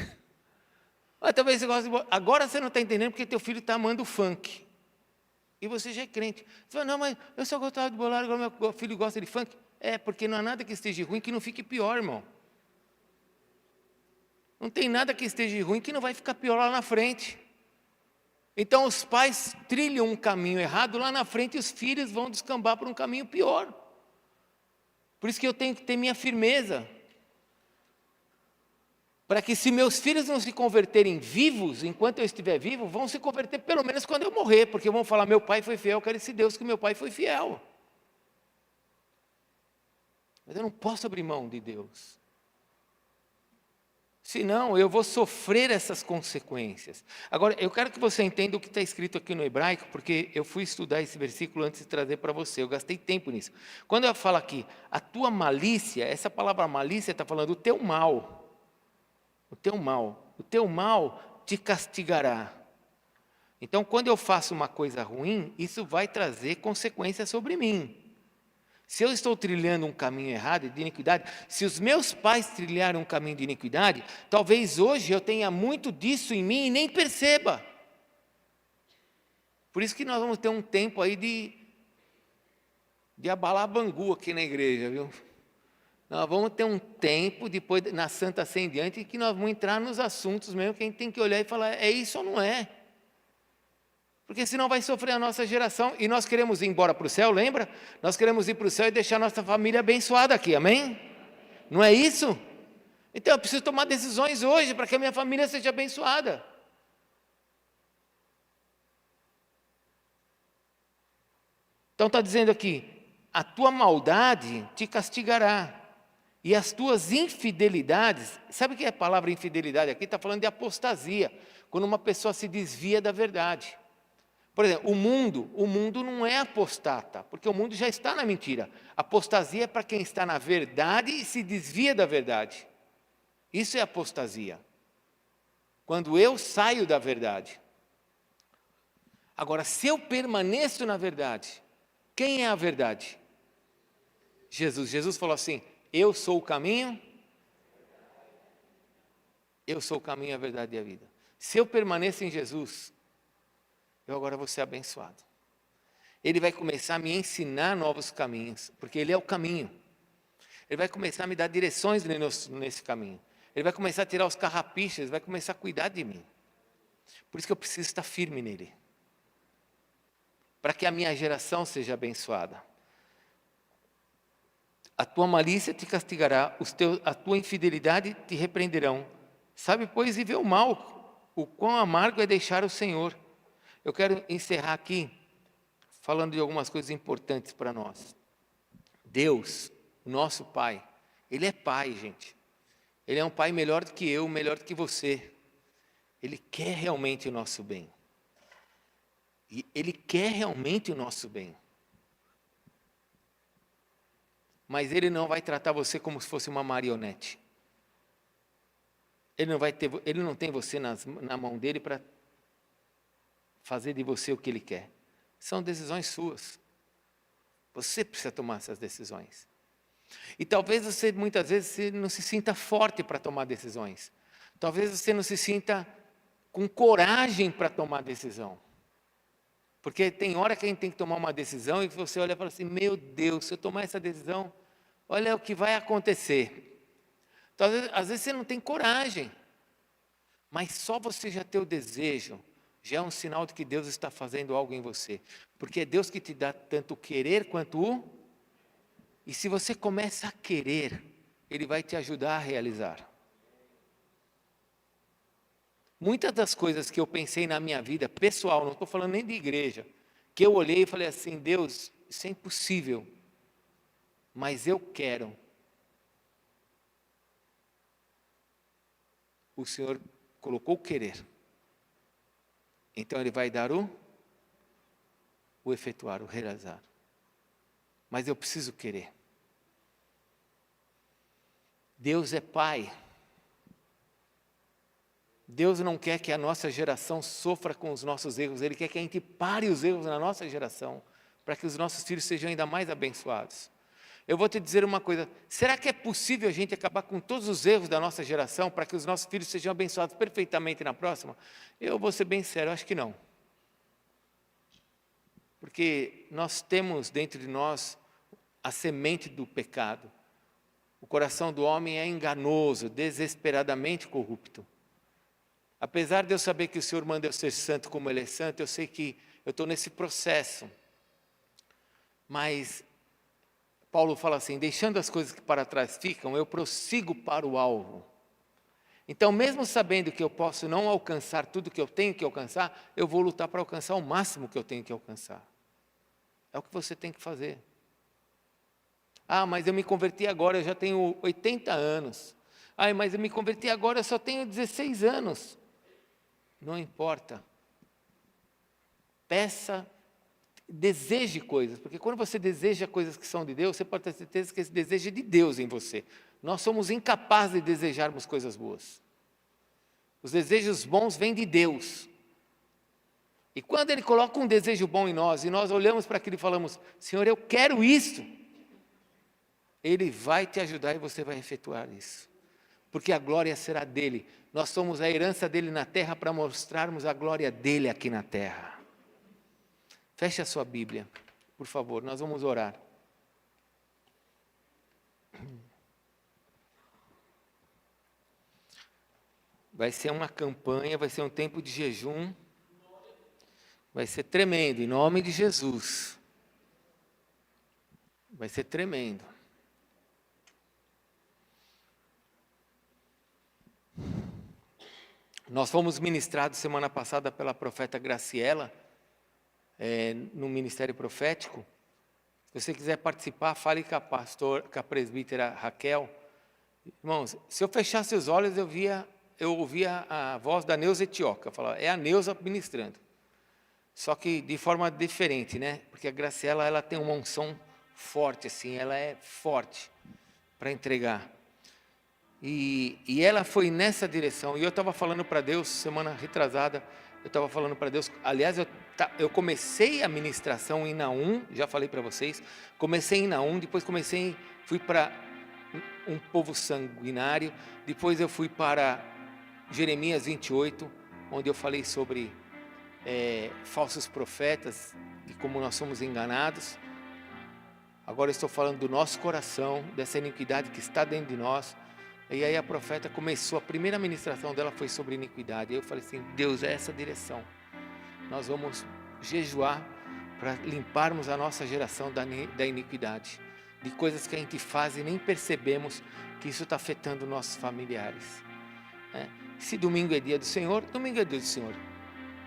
Mas talvez você goste de... Agora você não está entendendo porque teu filho está amando funk. E você já é crente. Você fala, não, mas eu só gostava de bolero, agora meu filho gosta de funk. É, porque não há nada que esteja ruim que não fique pior, irmão. Não tem nada que esteja ruim que não vai ficar pior lá na frente. Então os pais trilham um caminho errado lá na frente e os filhos vão descambar para um caminho pior. Por isso que eu tenho que ter minha firmeza. Para que se meus filhos não se converterem vivos, enquanto eu estiver vivo, vão se converter pelo menos quando eu morrer, porque vão falar, meu pai foi fiel, quero esse Deus que meu pai foi fiel. Mas eu não posso abrir mão de Deus. Senão eu vou sofrer essas consequências. Agora, eu quero que você entenda o que está escrito aqui no hebraico, porque eu fui estudar esse versículo antes de trazer para você, eu gastei tempo nisso. Quando eu falo aqui, a tua malícia, essa palavra malícia está falando o teu mal. O teu mal te castigará. Então, quando eu faço uma coisa ruim, isso vai trazer consequências sobre mim. Se eu estou trilhando um caminho errado de iniquidade, se os meus pais trilharam um caminho de iniquidade, talvez hoje eu tenha muito disso em mim e nem perceba. Por isso que nós vamos ter um tempo aí de abalar Bangu aqui na igreja, viu? Nós vamos ter um tempo, depois na Santa Ceia em diante, que nós vamos entrar nos assuntos mesmo, que a gente tem que olhar e falar, é isso ou não é? Porque senão vai sofrer a nossa geração, e nós queremos ir embora para o céu, lembra? Nós queremos ir para o céu e deixar a nossa família abençoada aqui, amém? Não é isso? Então eu preciso tomar decisões hoje, para que a minha família seja abençoada. Então está dizendo aqui, a tua maldade te castigará, e as tuas infidelidades, sabe o que é a palavra infidelidade aqui? Está falando de apostasia, quando uma pessoa se desvia da verdade. Por exemplo, o mundo não é apostata, porque o mundo já está na mentira. Apostasia é para quem está na verdade e se desvia da verdade. Isso é apostasia. Quando eu saio da verdade. Agora, se eu permaneço na verdade, quem é a verdade? Jesus. Jesus falou assim, eu sou o caminho, a verdade e a vida. Se eu permaneço em Jesus, eu agora vou ser abençoado. Ele vai começar a me ensinar novos caminhos, porque Ele é o caminho. Ele vai começar a me dar direções nesse caminho. Ele vai começar a tirar os carrapichos, Ele vai começar a cuidar de mim. Por isso que eu preciso estar firme nele. Para que a minha geração seja abençoada. A tua malícia te castigará, a tua infidelidade te repreenderão. Sabe, pois, e vê o mal, o quão amargo é deixar o Senhor. Eu quero encerrar aqui, falando de algumas coisas importantes para nós. Deus, o nosso Pai, Ele é Pai, gente. Ele é um Pai melhor do que eu, melhor do que você. Ele quer realmente o nosso bem. E Ele quer realmente o nosso bem. Mas Ele não vai tratar você como se fosse uma marionete. Ele não tem você na mão dele para fazer de você o que Ele quer. São decisões suas. Você precisa tomar essas decisões. E talvez você, muitas vezes, não se sinta forte para tomar decisões. Talvez você não se sinta com coragem para tomar decisão. Porque tem hora que a gente tem que tomar uma decisão e você olha e fala assim, meu Deus, se eu tomar essa decisão, olha o que vai acontecer. Então, às vezes você não tem coragem, mas só você já ter o desejo, já é um sinal de que Deus está fazendo algo em você. Porque é Deus que te dá tanto o querer quanto o... E se você começa a querer, Ele vai te ajudar a realizar. Muitas das coisas que eu pensei na minha vida pessoal, não estou falando nem de igreja, que eu olhei e falei assim, Deus, isso é impossível, mas eu quero. O Senhor colocou o querer. Então Ele vai dar o efetuar, o realizar. Mas eu preciso querer. Deus é Pai. Deus não quer que a nossa geração sofra com os nossos erros. Ele quer que a gente pare os erros na nossa geração, para que os nossos filhos sejam ainda mais abençoados. Eu vou te dizer uma coisa, será que é possível a gente acabar com todos os erros da nossa geração, para que os nossos filhos sejam abençoados perfeitamente na próxima? Eu vou ser bem sério, acho que não. Porque nós temos dentro de nós a semente do pecado. O coração do homem é enganoso, desesperadamente corrupto. Apesar de eu saber que o Senhor manda eu ser santo como Ele é santo, eu sei que eu estou nesse processo. Mas Paulo fala assim, deixando as coisas que para trás ficam, eu prossigo para o alvo. Então, mesmo sabendo que eu posso não alcançar tudo que eu tenho que alcançar, eu vou lutar para alcançar o máximo que eu tenho que alcançar. É o que você tem que fazer. Ah, mas eu me converti agora, eu já tenho 80 anos. Ah, mas eu me converti agora, eu só tenho 16 anos. Não importa. Peça, deseje coisas, porque quando você deseja coisas que são de Deus, você pode ter certeza que esse desejo é de Deus em você. Nós somos incapazes de desejarmos coisas boas. Os desejos bons vêm de Deus. E quando Ele coloca um desejo bom em nós, e nós olhamos para aquilo e falamos, Senhor, eu quero isso, Ele vai te ajudar e você vai efetuar isso. Porque a glória será dEle. Nós somos a herança dEle na terra para mostrarmos a glória dEle aqui na terra. Feche a sua Bíblia, por favor, nós vamos orar. Vai ser uma campanha, vai ser um tempo de jejum. Vai ser tremendo, em nome de Jesus. Vai ser tremendo. Nós fomos ministrados semana passada pela profeta Graciela, no ministério profético, Se você quiser participar, fale com a presbítera Raquel. Irmãos, se eu fechasse os olhos, eu ouvia a voz da Neuza Etioca. Falava, é a Neuza ministrando. Só que de forma diferente, né? Porque a Graciela, ela tem uma unção forte, assim, ela é forte para entregar. E ela foi nessa direção. E eu estava falando para Deus, semana retrasada, eu estava falando para Deus. Aliás, eu comecei a ministração em Naum, já falei para vocês. Comecei em Naum, depois fui para um povo sanguinário. Depois eu fui para Jeremias 28, onde eu falei sobre falsos profetas e como nós somos enganados. Agora eu estou falando do nosso coração, dessa iniquidade que está dentro de nós. E aí a profeta começou, a primeira ministração dela foi sobre iniquidade. E eu falei assim, Deus, é essa direção. Nós vamos jejuar para limparmos a nossa geração da iniquidade. De coisas que a gente faz e nem percebemos que isso está afetando nossos familiares. Se domingo é dia do Senhor, domingo é dia do Senhor.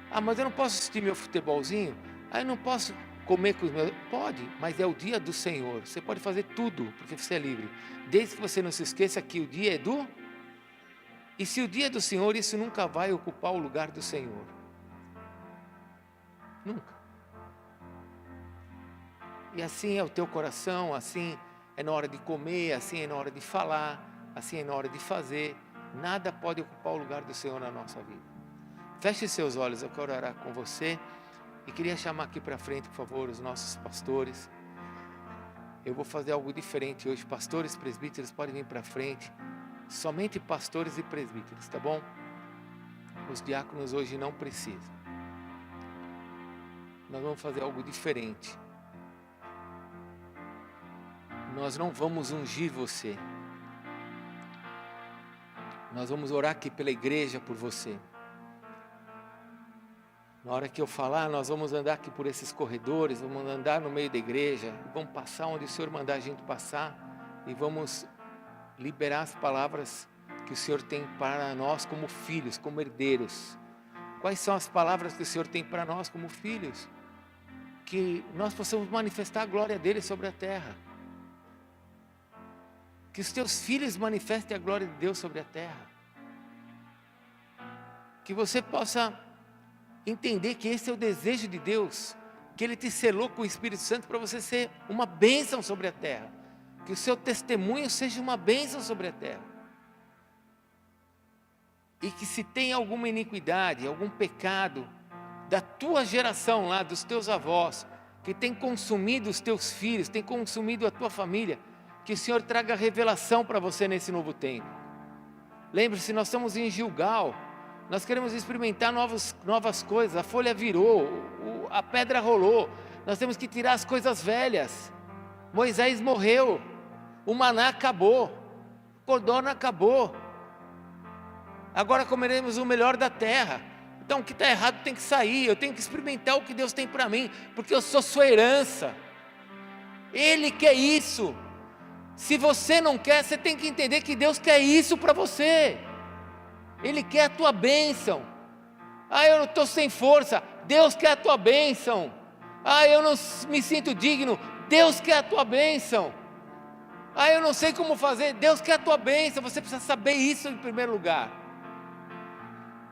Ah, mas eu não posso assistir meu futebolzinho? Ah, eu não posso comer com os meus... Pode, mas é o dia do Senhor. Você pode fazer tudo, porque você é livre. Desde que você não se esqueça que o dia é do... E se o dia é do Senhor, isso nunca vai ocupar o lugar do Senhor. Nunca. E assim é o teu coração, assim é na hora de comer, assim é na hora de falar, assim é na hora de fazer. Nada pode ocupar o lugar do Senhor na nossa vida. Feche seus olhos, eu quero orar com você. E queria chamar aqui para frente, por favor, os nossos pastores. Eu vou fazer algo diferente hoje. Pastores, presbíteros, podem vir para frente. Somente pastores e presbíteros, tá bom? Os diáconos hoje não precisam. Nós vamos fazer algo diferente. Nós não vamos ungir você. Nós vamos orar aqui pela igreja por você. Na hora que eu falar, nós vamos andar aqui por esses corredores, vamos andar no meio da igreja, vamos passar onde o Senhor mandar a gente passar e vamos liberar as palavras que o Senhor tem para nós como filhos, como herdeiros. Quais são as palavras que o Senhor tem para nós como filhos? Que nós possamos manifestar a glória dele sobre a terra. Que os teus filhos manifestem a glória de Deus sobre a terra. Que você possa entender que esse é o desejo de Deus, que Ele te selou com o Espírito Santo para você ser uma bênção sobre a terra, que o seu testemunho seja uma bênção sobre a terra, e que se tem alguma iniquidade, algum pecado da tua geração lá, dos teus avós, que tem consumido os teus filhos, tem consumido a tua família, que o Senhor traga revelação para você nesse novo tempo. Lembre-se, nós estamos em Gilgal. Nós queremos experimentar novas coisas. A folha virou, a pedra rolou. Nós temos que tirar as coisas velhas. Moisés morreu, o maná acabou, o codorna acabou. Agora comeremos o melhor da terra. Então o que está errado tem que sair. Eu tenho que experimentar o que Deus tem para mim, porque eu sou sua herança. Ele quer isso. Se você não quer, você tem que entender que Deus quer isso para você. Ele quer a tua bênção. Ah, eu não estou sem força. Deus quer a tua bênção. Ah, eu não me sinto digno. Deus quer a tua bênção. Ah, eu não sei como fazer. Deus quer a tua bênção. Você precisa saber isso em primeiro lugar,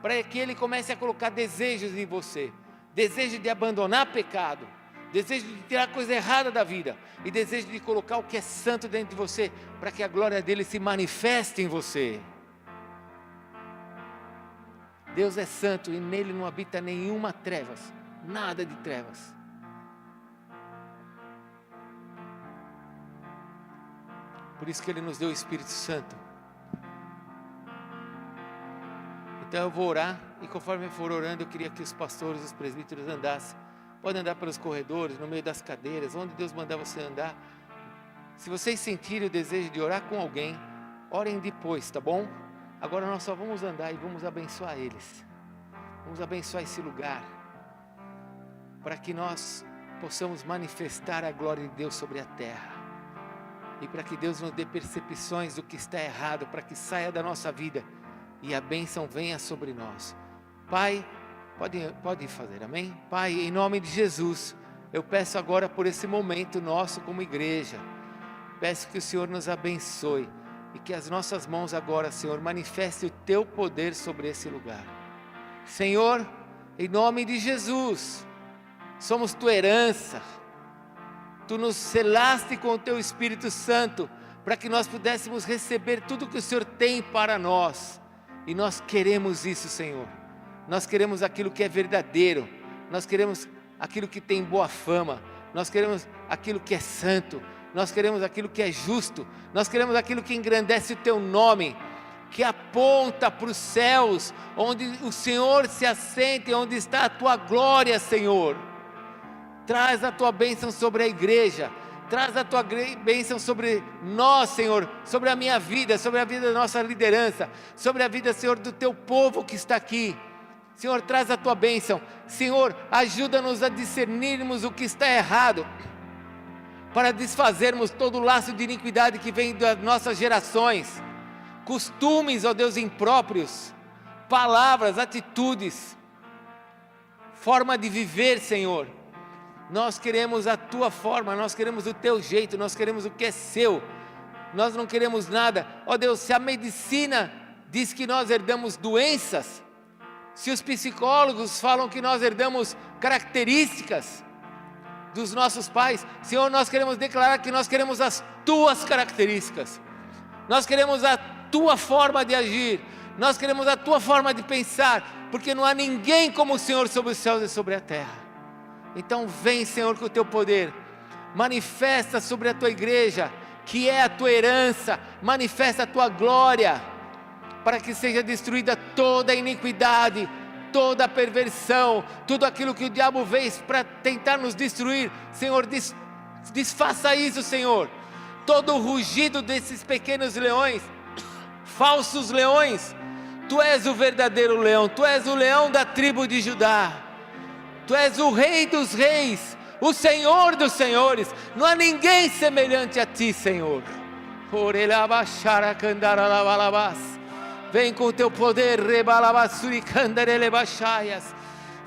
para que Ele comece a colocar desejos em você. Desejo de abandonar pecado, desejo de tirar a coisa errada da vida, e desejo de colocar o que é santo dentro de você, para que a glória dEle se manifeste em você. Deus é santo e nele não habita nenhuma trevas, nada de trevas. Por isso que Ele nos deu o Espírito Santo. Então eu vou orar, e conforme eu for orando, eu queria que os pastores, os presbíteros andassem. Podem andar pelos corredores, no meio das cadeiras, onde Deus mandar você andar. Se vocês sentirem o desejo de orar com alguém, orem depois, tá bom? Agora nós só vamos andar e vamos abençoar eles. Vamos abençoar esse lugar, para que nós possamos manifestar a glória de Deus sobre a terra. E para que Deus nos dê percepções do que está errado, para que saia da nossa vida e a bênção venha sobre nós. Pai, pode fazer, amém? Pai, em nome de Jesus, eu peço agora por esse momento nosso como igreja. Peço que o Senhor nos abençoe e que as nossas mãos agora, Senhor, manifeste o Teu poder sobre esse lugar. Senhor, em nome de Jesus, somos Tua herança. Tu nos selaste com o Teu Espírito Santo para que nós pudéssemos receber tudo que o Senhor tem para nós. E nós queremos isso, Senhor. Nós queremos aquilo que é verdadeiro. Nós queremos aquilo que tem boa fama. Nós queremos aquilo que é santo. Nós queremos aquilo que é justo. Nós queremos aquilo que engrandece o Teu nome, que aponta para os céus, onde o Senhor se assenta e onde está a Tua glória, Senhor. Traz a Tua bênção sobre a igreja. Traz a Tua bênção sobre nós, Senhor, sobre a minha vida, sobre a vida da nossa liderança, sobre a vida, Senhor, do Teu povo que está aqui. Senhor, traz a Tua bênção. Senhor, ajuda-nos a discernirmos o que está errado, para desfazermos todo o laço de iniquidade que vem das nossas gerações, costumes, ó Deus, impróprios, palavras, atitudes, forma de viver, Senhor. Nós queremos a Tua forma, nós queremos o Teu jeito, nós queremos o que é Seu, nós não queremos nada. Ó Deus, se a medicina diz que nós herdamos doenças, se os psicólogos falam que nós herdamos características dos nossos pais, Senhor, nós queremos declarar que nós queremos as Tuas características, nós queremos a Tua forma de agir, nós queremos a Tua forma de pensar, porque não há ninguém como o Senhor sobre os céus e sobre a terra. Então vem, Senhor, com o Teu poder, manifesta sobre a Tua igreja, que é a Tua herança, manifesta a Tua glória, para que seja destruída toda a iniquidade, toda a perversão, tudo aquilo que o diabo veio para tentar nos destruir. Senhor, desfaça isso, Senhor. Todo o rugido desses pequenos leões, falsos leões, Tu és o verdadeiro leão, Tu és o leão da tribo de Judá. Tu és o Rei dos reis, o Senhor dos senhores, não há ninguém semelhante a Ti, Senhor. Vem com o Teu poder.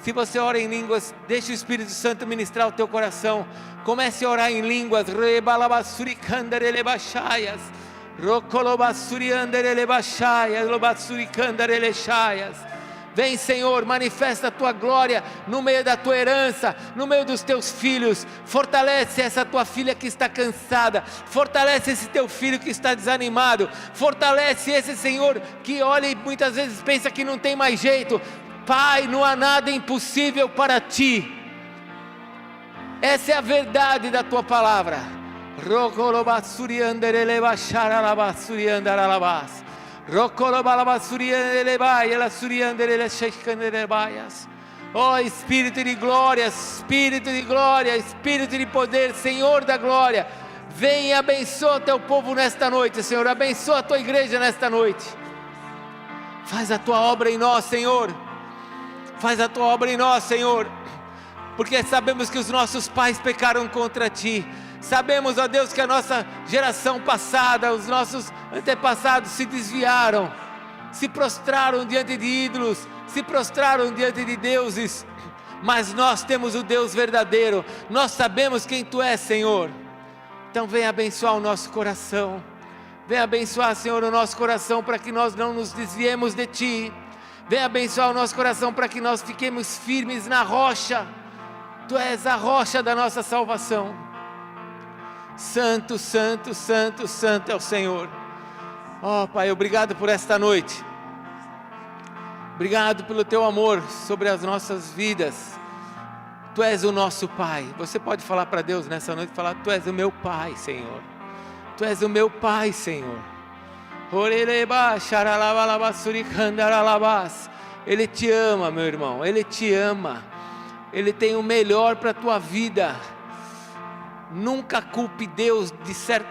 Se você ora em línguas, deixa o Espírito Santo ministrar o teu coração. Comece a orar em línguas. Vem, Senhor, manifesta a Tua glória no meio da Tua herança, no meio dos Teus filhos. Fortalece essa Tua filha que está cansada, fortalece esse Teu filho que está desanimado, fortalece esse, Senhor, que olha e muitas vezes pensa que não tem mais jeito. Pai, não há nada impossível para Ti. Essa é a verdade da Tua palavra. Oh Espírito de glória, Espírito de glória, Espírito de poder, Senhor da glória, vem e abençoa o Teu povo nesta noite, Senhor, abençoa a Tua igreja nesta noite. Faz a Tua obra em nós, Senhor, faz a Tua obra em nós, Senhor, porque sabemos que os nossos pais pecaram contra Ti. Sabemos, ó Deus, que a nossa geração passada, os nossos antepassados se desviaram, se prostraram diante de ídolos, se prostraram diante de deuses, mas nós temos o Deus verdadeiro, nós sabemos quem Tu és, Senhor. Então vem abençoar o nosso coração, vem abençoar, Senhor, o nosso coração, para que nós não nos desviemos de Ti. Vem abençoar o nosso coração, para que nós fiquemos firmes na rocha. Tu és a rocha da nossa salvação. Santo, santo, santo, santo é o Senhor. Oh Pai, obrigado por esta noite. Obrigado pelo Teu amor sobre as nossas vidas. Tu és o nosso Pai. Você pode falar para Deus nessa noite, falar: Tu és o meu Pai, Senhor. Tu és o meu Pai, Senhor. Ele te ama, meu irmão. Ele te ama. Ele tem o melhor para a tua vida. Nunca culpe Deus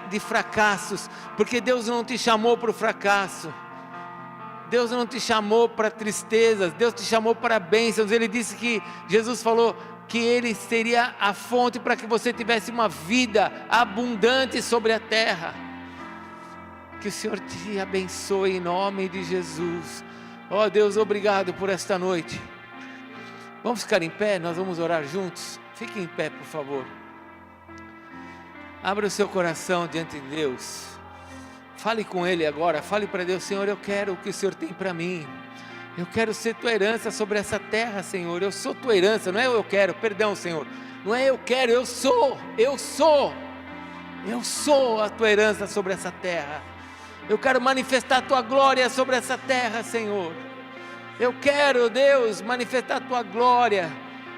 de fracassos, porque Deus não te chamou para o fracasso. Deus não te chamou para tristezas, Deus te chamou para bênçãos. Ele disse que, Jesus falou que Ele seria a fonte para que você tivesse uma vida abundante sobre a terra. Que o Senhor te abençoe em nome de Jesus. Ó Deus, obrigado por esta noite. Vamos ficar em pé, nós vamos orar juntos. Fique em pé, por favor. Abra o seu coração diante de Deus. Fale com Ele agora, fale para Deus: Senhor, eu quero o que o Senhor tem para mim. Eu quero ser tua herança sobre essa terra, Senhor. Eu sou tua herança, não é eu quero, perdão, Senhor. Não é eu quero, eu sou a tua herança sobre essa terra. Eu quero manifestar a tua glória sobre essa terra, Senhor. Eu quero, Deus, manifestar a tua glória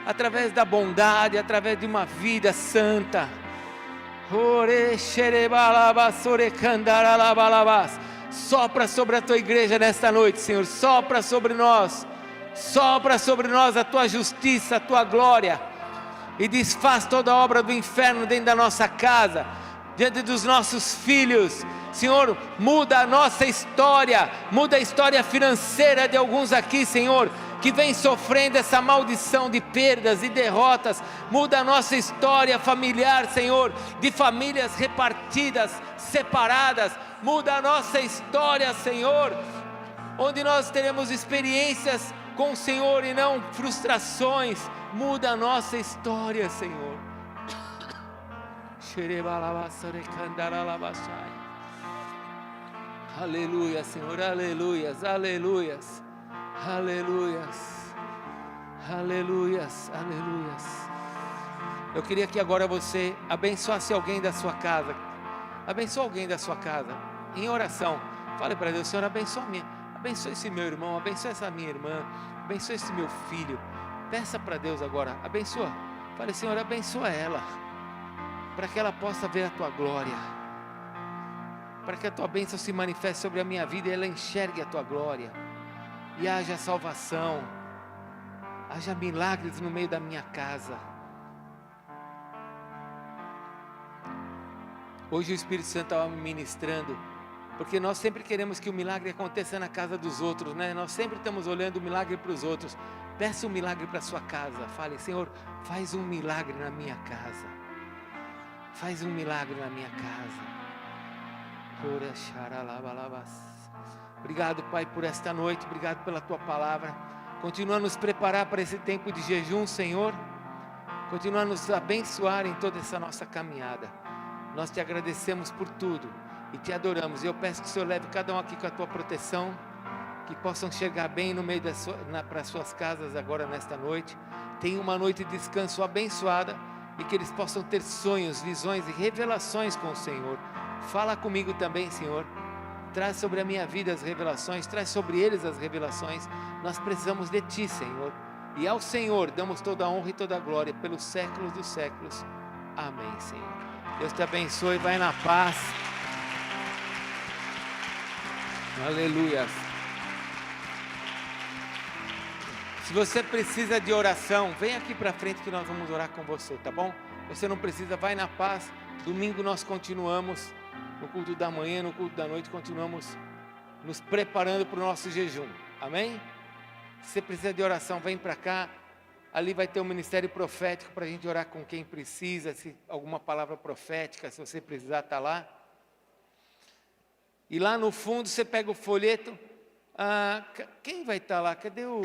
através da bondade, através de uma vida santa. Sopra sobre a tua igreja nesta noite, Senhor. Sopra sobre nós a tua justiça, a tua glória, e desfaz toda a obra do inferno dentro da nossa casa, diante dos nossos filhos. Senhor, muda a nossa história, muda a história financeira de alguns aqui, Senhor, que vem sofrendo essa maldição de perdas e derrotas. Muda a nossa história familiar, Senhor, de famílias repartidas, separadas. Muda a nossa história, Senhor, onde nós teremos experiências com o Senhor e não frustrações. Muda a nossa história, Senhor. Aleluia, Senhor, aleluias, aleluias, aleluias, aleluias, aleluias. Eu queria que agora você abençoasse alguém da sua casa. Abençoe alguém da sua casa, em oração. Fale para Deus: Senhor, abençoe esse meu irmão, abençoe essa minha irmã, abençoe esse meu filho. Peça para Deus agora, abençoa. Fale: Senhor, abençoa ela, para que ela possa ver a tua glória, para que a tua bênção se manifeste sobre a minha vida e ela enxergue a tua glória, e haja salvação, haja milagres no meio da minha casa. Hoje o Espírito Santo estava me ministrando, porque nós sempre queremos que o milagre aconteça na casa dos outros, né? Nós sempre estamos olhando o milagre para os outros. Peça um milagre para a sua casa. Fale: Senhor, faz um milagre na minha casa. Faz um milagre na minha casa. Obrigado, Pai, por esta noite. Obrigado pela tua palavra. Continua a nos preparar para esse tempo de jejum, Senhor. Continua a nos abençoar em toda essa nossa caminhada. Nós te agradecemos por tudo e te adoramos. E eu peço que o Senhor leve cada um aqui com a tua proteção, que possam chegar bem no meio para suas casas agora nesta noite. Tenha uma noite de descanso abençoada e que eles possam ter sonhos, visões e revelações com o Senhor. Fala comigo também, Senhor. Traz sobre a minha vida as revelações, traz sobre eles as revelações. Nós precisamos de ti, Senhor. E ao Senhor damos toda a honra e toda a glória pelos séculos dos séculos. Amém, Senhor. Deus te abençoe, vai na paz. Aleluia. Se você precisa de oração, vem aqui para frente que nós vamos orar com você, tá bom? Você não precisa, vai na paz. Domingo nós continuamos, no culto da manhã, no culto da noite, continuamos nos preparando para o nosso jejum, amém? Se você precisa de oração, vem para cá. Ali vai ter um ministério profético para a gente orar com quem precisa, se alguma palavra profética, se você precisar, está lá. E lá no fundo você pega o folheto. Quem vai estar lá? Cadê o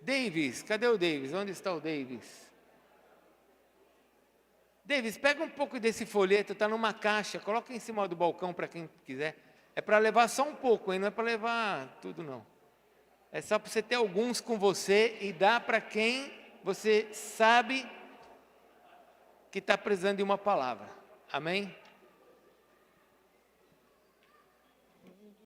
Davis? Cadê o Davis? Onde está o Davis? Davis, pega um pouco desse folheto, está numa caixa, coloca em cima do balcão para quem quiser. É para levar só um pouco, hein? Não é para levar tudo não. É só para você ter alguns com você e dar para quem você sabe que está precisando de uma palavra. Amém?